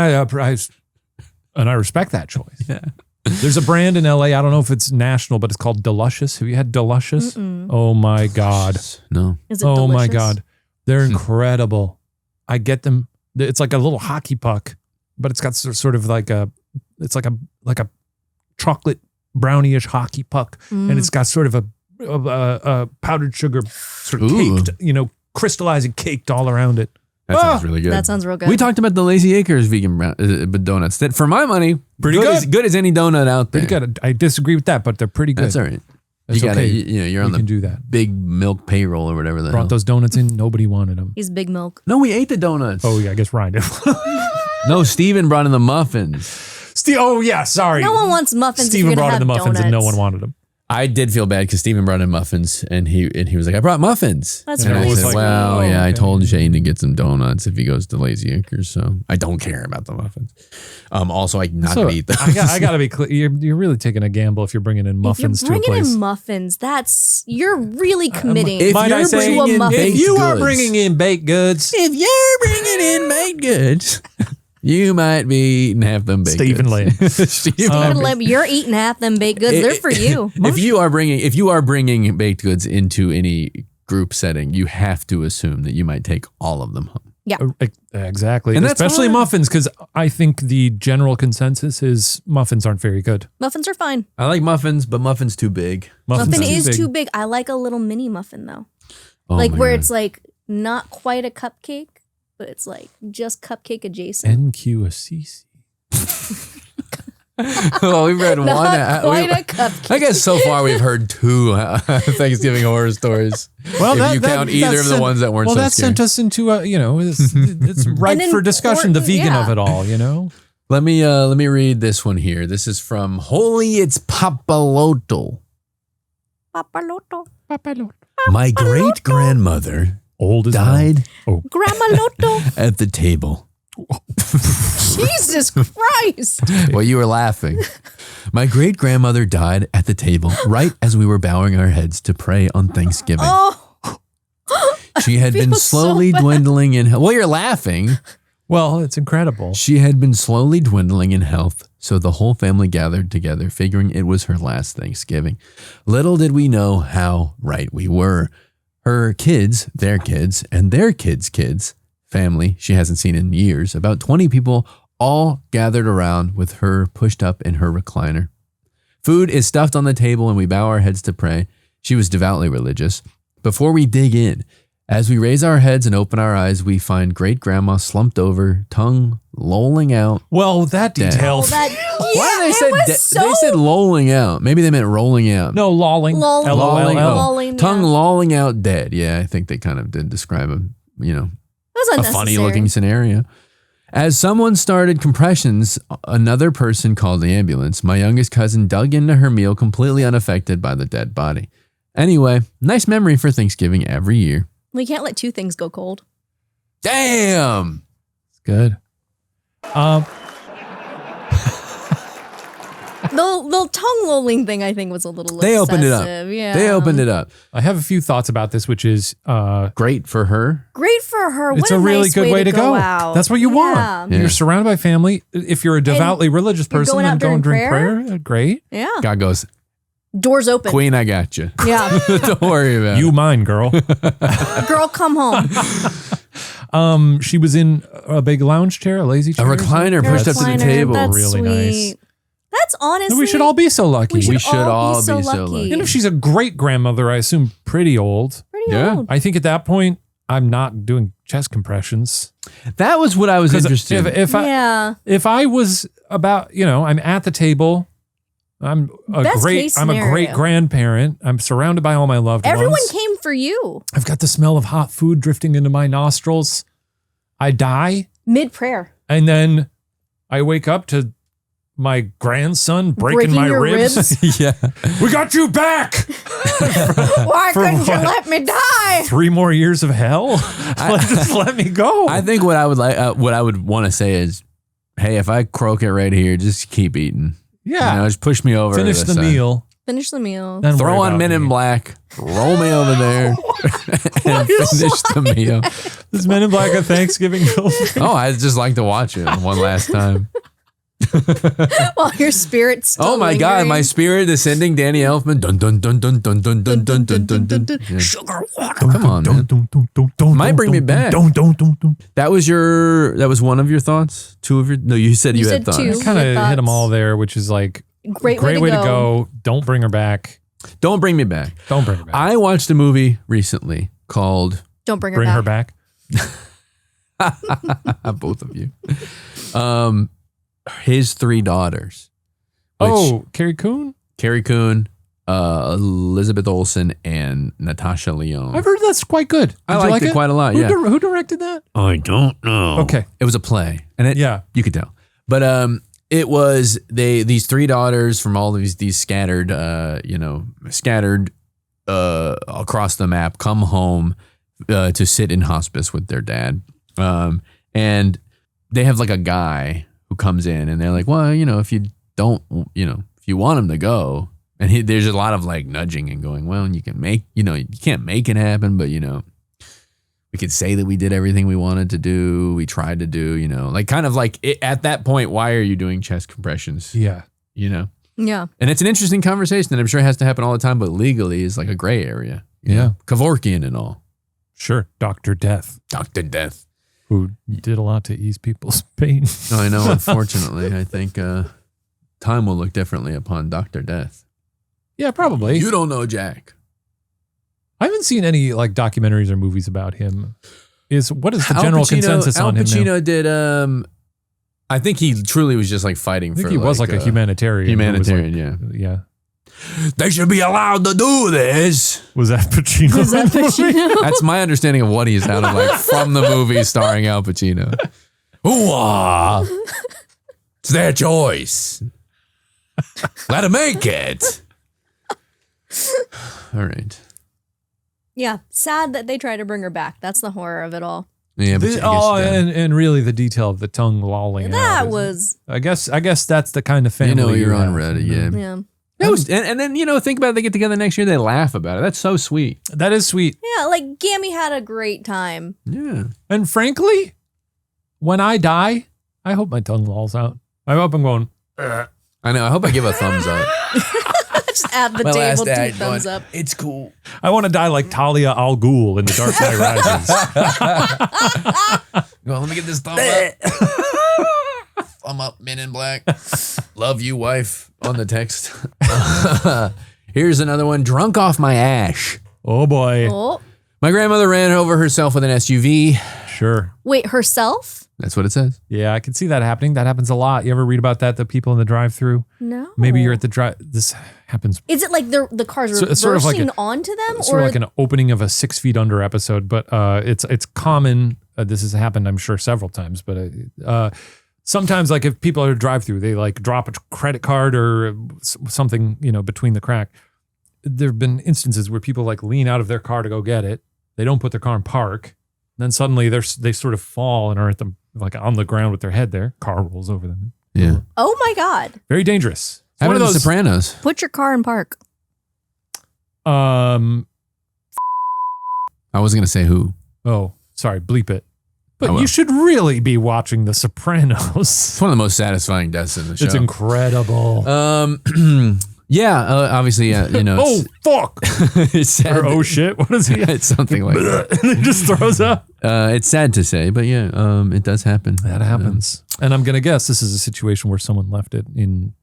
I respect that choice. Yeah. There's a brand in LA, I don't know if it's national, but it's called Deluscious. Have you had Deluscious? Oh my God. No. Is it Oh my delicious? God. They're incredible. I get them. It's like a little hockey puck, but it's got sort of like a chocolate brownie-ish hockey puck. And it's got sort of a powdered sugar sort of Ooh. caked, crystallized and caked all around it. That sounds really good. That sounds real good. We talked about the Lazy Acres vegan donuts. That, for my money, Pretty good. Good as any donut out there. Pretty good. I disagree with that, but they're pretty good. That's all right. That's You gotta, okay. you're on We can the do that. big milk payroll or whatever the hell. Brought those donuts in. Nobody wanted them. He's big milk. No, we ate the donuts. Oh yeah, I guess Ryan did. No, Steven brought in the muffins. Oh yeah, sorry. No one wants muffins. Steven if you're brought gonna in the have muffins and no donuts. one wanted them. I did feel bad because Steven brought in muffins and he was like, I brought muffins. That's and really I was said, like, well, oh, yeah, I okay. told Shane to get some donuts if he goes to Lazy Acres, so I don't care about the muffins. Also, I'm not So, gonna eat those. I gotta be clear. You're really taking a gamble if you're bringing in muffins if you're to a bringing place. in muffins, you're really committing if Might I you're say, bringing to a in muffin. baked if you are goods- bringing in baked goods, If you're bringing in baked goods, you might be eating half them baked Stephen goods. Lane. Stephen Lane. You're eating half them baked goods. They're for you. If you are bringing baked goods into any group setting, you have to assume that you might take all of them home. Yeah. Exactly, And that's especially hard. muffins, because I think the general consensus is muffins aren't very good. Muffins are fine. I like muffins, but muffins too big. Muffins Muffin are is big. too big. I like a little mini muffin though. Oh Like my where God. it's like not quite a cupcake, but it's like just cupcake adjacent. NQACC. Well, we've read one. Not quite a cupcake. I guess so far we've heard two Thanksgiving horror stories. Well, if you count either of the ones that weren't well, so that scary. sent us into it's ripe An for discussion. The important- vegan yeah. of it all, Let me read this one here. This is from Holy It's Papaloto. Papaloto. My great grandmother Old as hell. died Grandma Loto. at the table. Jesus Christ. Well, you were laughing. My great grandmother died at the table right as we were bowing our heads to pray on Thanksgiving. Oh, She had been feel so slowly bad. dwindling in health. Well, you're laughing. Well, it's incredible. She had been slowly dwindling in health, so the whole family gathered together, figuring it was her last Thanksgiving. Little did we know how right we were. Her kids, their kids, and their kids' kids, family she hasn't seen in years, about 20 people, all gathered around with her pushed up in her recliner. Food is stuffed on the table and we bow our heads to pray. She was devoutly religious. Before we dig in, as we raise our heads and open our eyes, we find great grandma slumped over, tongue lolling out. Well, that Dead. detail. oh, that. Why did they it was say they said lolling out? Maybe they meant rolling out. No, lolling. Lolling. Lolling, LOL. Lolling, tongue yeah. lolling out dead. Yeah, I think they kind of did describe him, It was a unnecessary. funny looking scenario. As someone started compressions, another person called the ambulance. My youngest cousin dug into her meal completely unaffected by the dead body. Anyway, nice memory for Thanksgiving every year. We can't let two things go cold. Damn. It's good. The tongue lolling thing I think was a little They opened it up. Yeah. They opened it up. I have a few thoughts about this, which is Great for her. Great for her. it's what a really nice good way to go. out. That's what you want. Yeah. You're surrounded by family. If you're a devoutly religious you're person going out and going during during prayer, great. Yeah. God goes, Doors open. Queen, I got you. Yeah. Don't worry about You it. mine, girl. Girl, come home. She was in a big lounge chair, a lazy A chair. recliner pushed up to the Recliner, table. That's Really sweet. nice. That's honestly. We should all be so lucky. We should, We should all all be be so so lucky. lucky. And if she's a great grandmother, I assume pretty old. Pretty Yeah. old. I think at that point, I'm not doing chest compressions. That was what I was interested in. If I was about, I'm at the table. I'm a Best case great scenario. grandparent. I'm surrounded by all my loved Everyone ones. came for you. I've got the smell of hot food drifting into my nostrils. I die, Mid prayer. and then I wake up to my grandson breaking my your ribs. Yeah. We got you back. Why For couldn't you what? let me die? 3 more years of hell. Just let me go. I think what I would like, what I would want to say is, hey, if I croak it right here, just keep eating. yeah. Just push me over. Finish to the side. meal. Finish the meal. Then Throw worry on about Men in me. Black. Roll me over there and finish the meal. Is Men in Black a Thanksgiving film? Oh, I'd just like to watch it one last time. While your spirit's still Oh my God, lingering. my spirit descending. Danny Elfman. Dun dun dun dun dun dun dun dun dun dun dun. Yeah. Sugar water. Come on, man. Might bring me back. That was one of your thoughts. Two of your. No, you said you had said thoughts. two. Kind of Good hit them thoughts. all there, which is like Great way to go. Don't bring her back. Don't bring me back. Don't bring her back. I watched a movie recently called Don't bring her Bring back. her back. both of you. His 3 daughters. Carrie Coon? Carrie Coon, Elizabeth Olsen, and Natasha Lyonne. I've heard that's quite good. I Did you liked like it quite a lot. Yeah. Who directed that? I don't know. Okay. It was a play, and Yeah. you could tell. But it was these 3 daughters from all of these scattered across the map come home to sit in hospice with their dad, and they have like a guy who comes in, and they're like, well, if you don't, if you want him to go, and there's a lot of like nudging and going, well, you can make, you can't make it happen, but we could say that we did everything we wanted to do. We tried to do, like kind of like at that point, why are you doing chest compressions? Yeah. Yeah. And it's an interesting conversation that I'm sure has to happen all the time, but legally is like a gray area. Yeah. Kevorkian and all. Sure. Dr. Death, Dr. Death. who did a lot to ease people's pain. No, I know. Unfortunately, I think time will look differently upon Dr. Death. Yeah, probably. You don't know Jack. I haven't seen any like documentaries or movies about him. What is the Al general Pacino- consensus on Al him now? Pacino did. I think he truly was just like fighting I think for. he was like a humanitarian. who was, like- Humanitarian, Yeah. They should be allowed to do this. Was that Pacino? Is that Pacino? That's my understanding of what he sounded like from the movie starring Al Pacino. Ooh, it's their choice. Let them make it. All right. Yeah. Sad that they try to bring her back. That's the horror of it all. Yeah, but I guess and really the detail of the tongue lolling. That out is- was. I guess that's the kind of family you're on have. Reddit. Yeah. Yeah. That was, and then think about it. They get together next year. They laugh about it. That's so sweet. That is sweet. Yeah. Like Gammy had a great time. Yeah. And frankly, when I die, I hope my tongue lolls out. I hope I'm going. I know. I hope I give a thumbs up. Just at the table, 2 thumbs up. It's cool. I want to die like Talia al Ghul in The Dark Knight Rises. Go on, let me get this thumb up. Thumb up, Men in Black. Love you, wife, on the text. Here's another one. Drunk off my ash. Oh boy. Oh. My grandmother ran over herself with an SUV. Sure. Wait, herself? That's what it says. Yeah, I can see that happening. That happens a lot. You ever read about that? The people in the drive-through. No. Maybe you're at the drive. This happens. Is it like the cars So reversing it's sort of like onto them? It's sort of like an opening of a 6 Feet Under episode, but it's common. This has happened, I'm sure, several times. But sometimes, like if people are drive-through, they like drop a credit card or something, between the crack. There have been instances where people like lean out of their car to go get it. They don't put their car in park. And then suddenly they sort of fall and are at the like on the ground with their head there. Car rolls over them. Yeah. Oh my God. Very dangerous. Happened to The those- Sopranos. Put your car in park. I wasn't going to say who. Oh, sorry, bleep it. But I will. you should really be watching The Sopranos. It's one of the most satisfying deaths in the show. It's incredible. Yeah, obviously, you know. Oh, fuck. It's sad. Or oh, shit. What is he? It's something like that. And he just throws up. It's sad to say, but yeah, it does happen. That happens. And I'm going to guess this is a situation where someone left it in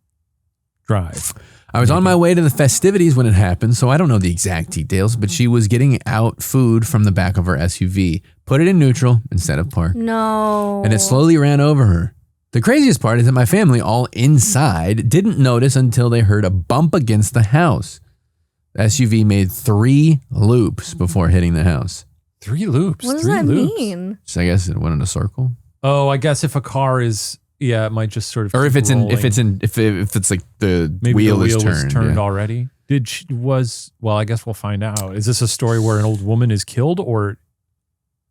drive. I was on my way to the festivities when it happened, so I don't know the exact details, but she was getting out food from the back of her SUV, put it in neutral instead of park, No. and it slowly ran over her. The craziest part is that my family, all inside, didn't notice until they heard a bump against the house. The SUV made 3 loops before hitting the house. 3 loops. What does 3 that loops. mean? So I guess it went in a circle. Oh, I guess if a car is, yeah, it might just sort of. Or if keep it's in, rolling. if it's like the Maybe wheel the is wheel turned. was turned yeah. already. Well, I guess we'll find out. Is this a story where an old woman is killed, or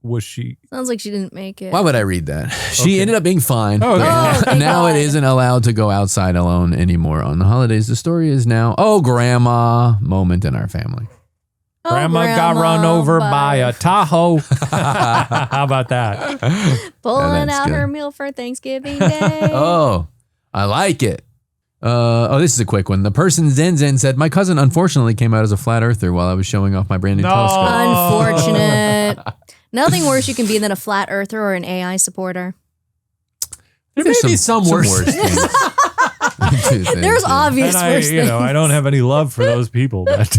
was she? Sounds like she didn't make it. Why would I read that? She Okay. ended up being fine. Oh, okay. Oh, thank now God. it isn't allowed to go outside alone anymore on the holidays. The story is now, oh, grandma moment in our family. Oh, Grandma got run over by a Tahoe. How about that? pulling that's out her good. meal for Thanksgiving Day. Oh, I like it. This is a quick one. The person Zen said, my cousin unfortunately came out as a flat earther while I was showing off my brand new No. telescope. Unfortunate. Nothing worse you can be than a flat earther or an AI supporter. There may be some worse. things. There's obvious And worse things. I don't have any love for those people, but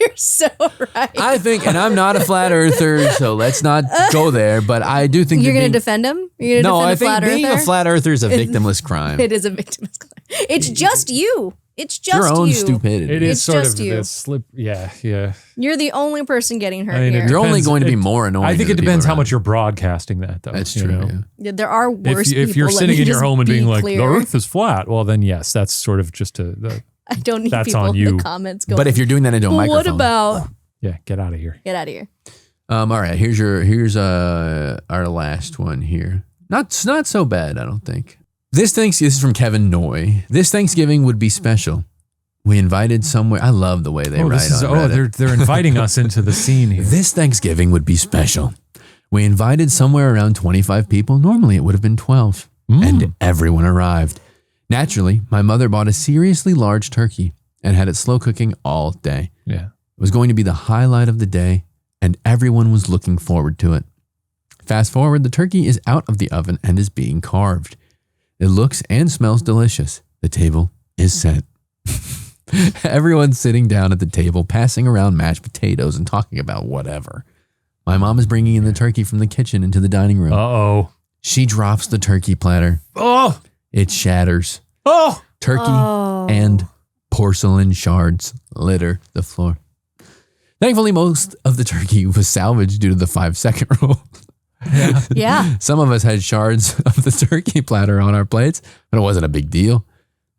You're so right. I think, and I'm not a flat earther, so let's not go there, but I do think You're that going to being- defend him? You're No, going I to defend think a flat being earther? a flat earther is a victimless crime. It is a victimless crime. It's just you. It's just Your own you. stupidity. it is It's sort just of you. this slip. Yeah, yeah. You're the only person getting hurt I mean, here. You're only depends- going to be it- more annoying. I think to it the depends people how much around you're broadcasting that, though. you. That's you true. know? Yeah. Yeah, there are worse people. If you're let sitting me in your just home and be being like, clear. the earth is flat, well, then yes, that's sort of just I don't need that's people on in you. the comments going, But if you're doing that into a "Well, microphone. what about? yeah, get out of here. Get out of here. All right, here's our last one here. Not so bad, I don't think. This is from Kevin Noy. This Thanksgiving would be special. We invited somewhere. I love the way they write on Reddit. they're inviting us into the scene here. This Thanksgiving would be special. We invited somewhere around 25 people. Normally it would have been 12. And everyone arrived. Naturally, my mother bought a seriously large turkey and had it slow cooking all day. Yeah. It was going to be the highlight of the day, and everyone was looking forward to it. Fast forward, the turkey is out of the oven and is being carved. It looks and smells delicious. The table is set. Everyone's sitting down at the table, passing around mashed potatoes and talking about whatever. My mom is bringing in the turkey from the kitchen into the dining room. Uh-oh. She drops the turkey platter. Oh. It shatters. Oh. Turkey Oh. and porcelain shards litter the floor. Thankfully, most of the turkey was salvaged due to the 5-second rule. Yeah. Some of us had shards of the turkey platter on our plates, but it wasn't a big deal.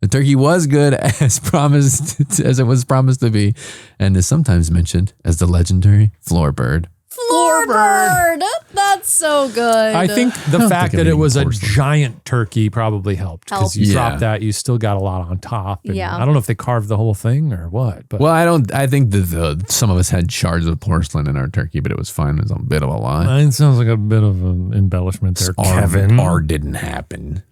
The turkey was good as promised, as it was promised to be, and is sometimes mentioned as the legendary floor bird. Floor bird. That's so good. I think the don't fact think that I'm it was a eating porcelain. giant turkey probably helped because you Helped. dropped Yeah. that, you still got a lot on top. And Yeah. I don't know if they carved the whole thing or what, but Well, I think that some of us had shards of porcelain in our turkey, but it was fine. It was a bit of a lie. it sounds like a bit of an embellishment there, Kevin. R didn't happen.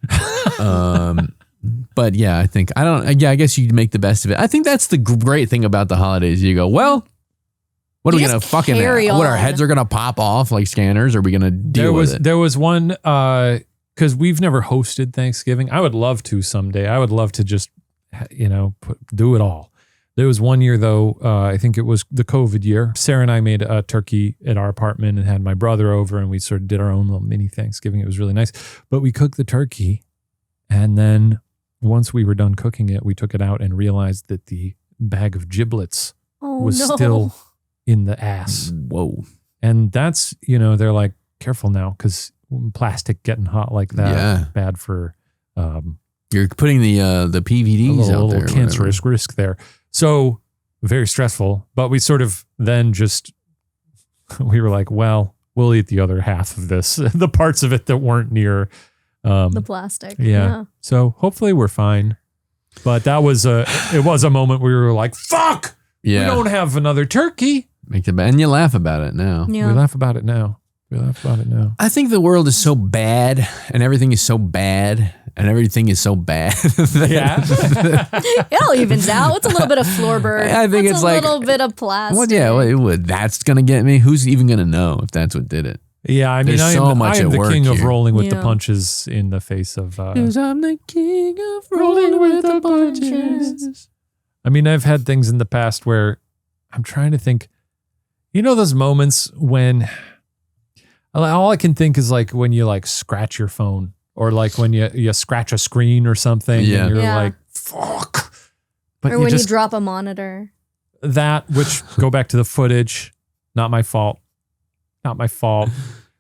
But yeah, I guess you make the best of it. I think that's the great thing about the holidays. You go, well, what are You we gonna just fucking? carry What our on. heads are gonna pop off like scanners? Or are we gonna deal with it? There was one because we've never hosted Thanksgiving. I would love to someday. I would love to just do it all. There was one year though. I think it was the COVID year. Sarah and I made a turkey at our apartment and had my brother over, and we sort of did our own little mini Thanksgiving. It was really nice. But we cooked the turkey, and then once we were done cooking it, we took it out and realized that the bag of giblets was still in the ass. Whoa. And that's, they're like, careful now, because plastic getting hot like that, Yeah. bad for You're putting the a PVDs out there. little cancerous risk there. So very stressful. But we sort of then we were like, well, we'll eat the other half of this, the parts of it that weren't near. the plastic. Yeah. So hopefully we're fine. But it was a moment where we were like, fuck, we don't have another turkey. And you laugh about it now. Yeah. We laugh about it now. I think the world is so bad and everything is so bad and everything is so bad. Yeah. It all evens out. It's a little bit of floorboard. I think it's like a little bit of plastic. That's going to get me. Who's even going to know if that's what did it? Yeah, I mean, I am the king of rolling with the punches in the face of... 'Cause I'm the king of rolling with the punches. I mean, I've had things in the past where I'm trying to think... You know those moments when... All I can think is like when you like scratch your phone or like when you scratch a screen or something and you're like, fuck. But or when you drop a monitor. That, which go back to the footage, not my fault. Not my fault.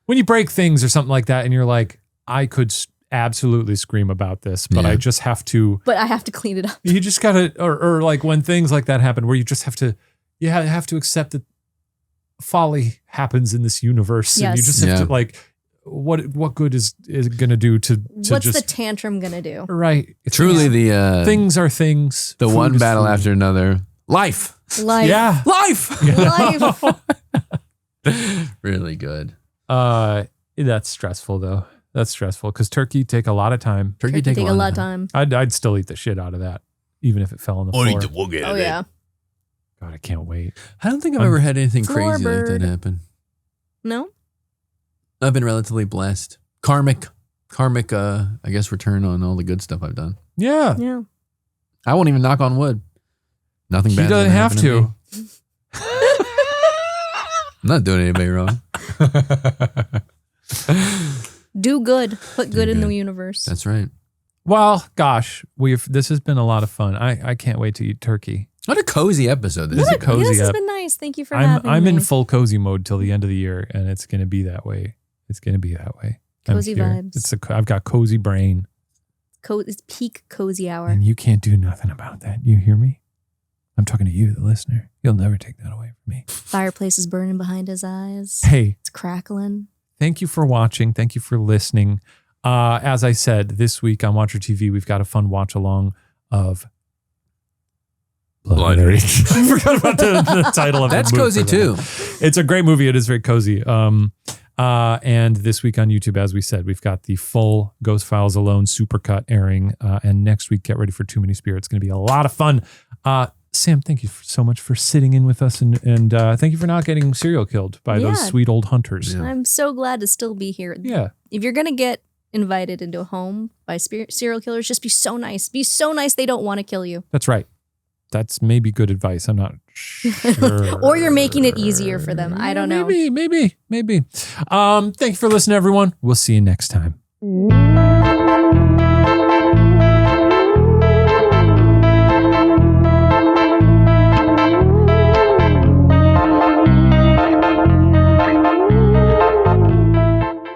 When you break things or something like that and you're like, I could absolutely scream about this, but I just have to. But I have to clean it up. You just got to, or like when things like that happen where you just have to, you have to accept that folly happens in this universe. Yes. And you just have to like, what good is it going to do to what's just, the tantrum going to do? Right. Truly the things are things. The one battle after another. Life. Yeah. Life. Yeah. Life. Really good. That's stressful though. That's stressful because turkey take a lot of time. Turkey take a lot of time. I'd still eat the shit out of that, even if it fell on the floor. Oh yeah. God, I can't wait. I don't think I've ever had anything crazy like that happen. No? I've been relatively blessed. Karmic, I guess, return on all the good stuff I've done. Yeah. Yeah. I won't even knock on wood. Nothing bad. He doesn't have to. I'm not doing anybody wrong. Do good. Put good in the universe. That's right. Well, gosh, this has been a lot of fun. I can't wait to eat turkey. What a cozy episode this is. This has been nice. Thank you for having me. I'm in full cozy mode till the end of the year, and it's going to be that way. Cozy vibes. I've got cozy brain. It's peak cozy hour. And you can't do nothing about that. You hear me? I'm talking to you, the listener. You'll never take that away from me. Fireplace is burning behind his eyes. Hey. It's crackling. Thank you for watching. Thank you for listening. As I said, this week on Watcher TV, we've got a fun watch along of Blood Rage. I forgot about the title of That's the movie. Cozy too. It's a great movie. It is very cozy. And this week on YouTube, as we said, we've got the full Ghost Files Alone supercut airing. And next week, get ready for Too Many Spirits. It's going to be a lot of fun. Sam, thank you so much for sitting in with us. And thank you for not getting serial killed by those sweet old hunters. Yeah. I'm so glad to still be here. Yeah. If you're going to get invited into a home by serial killers, just be so nice. Be so nice they don't want to kill you. That's right. That's maybe good advice. I'm not sure. Or you're making it easier for them. I don't know. Maybe. Thank you for listening, everyone. We'll see you next time.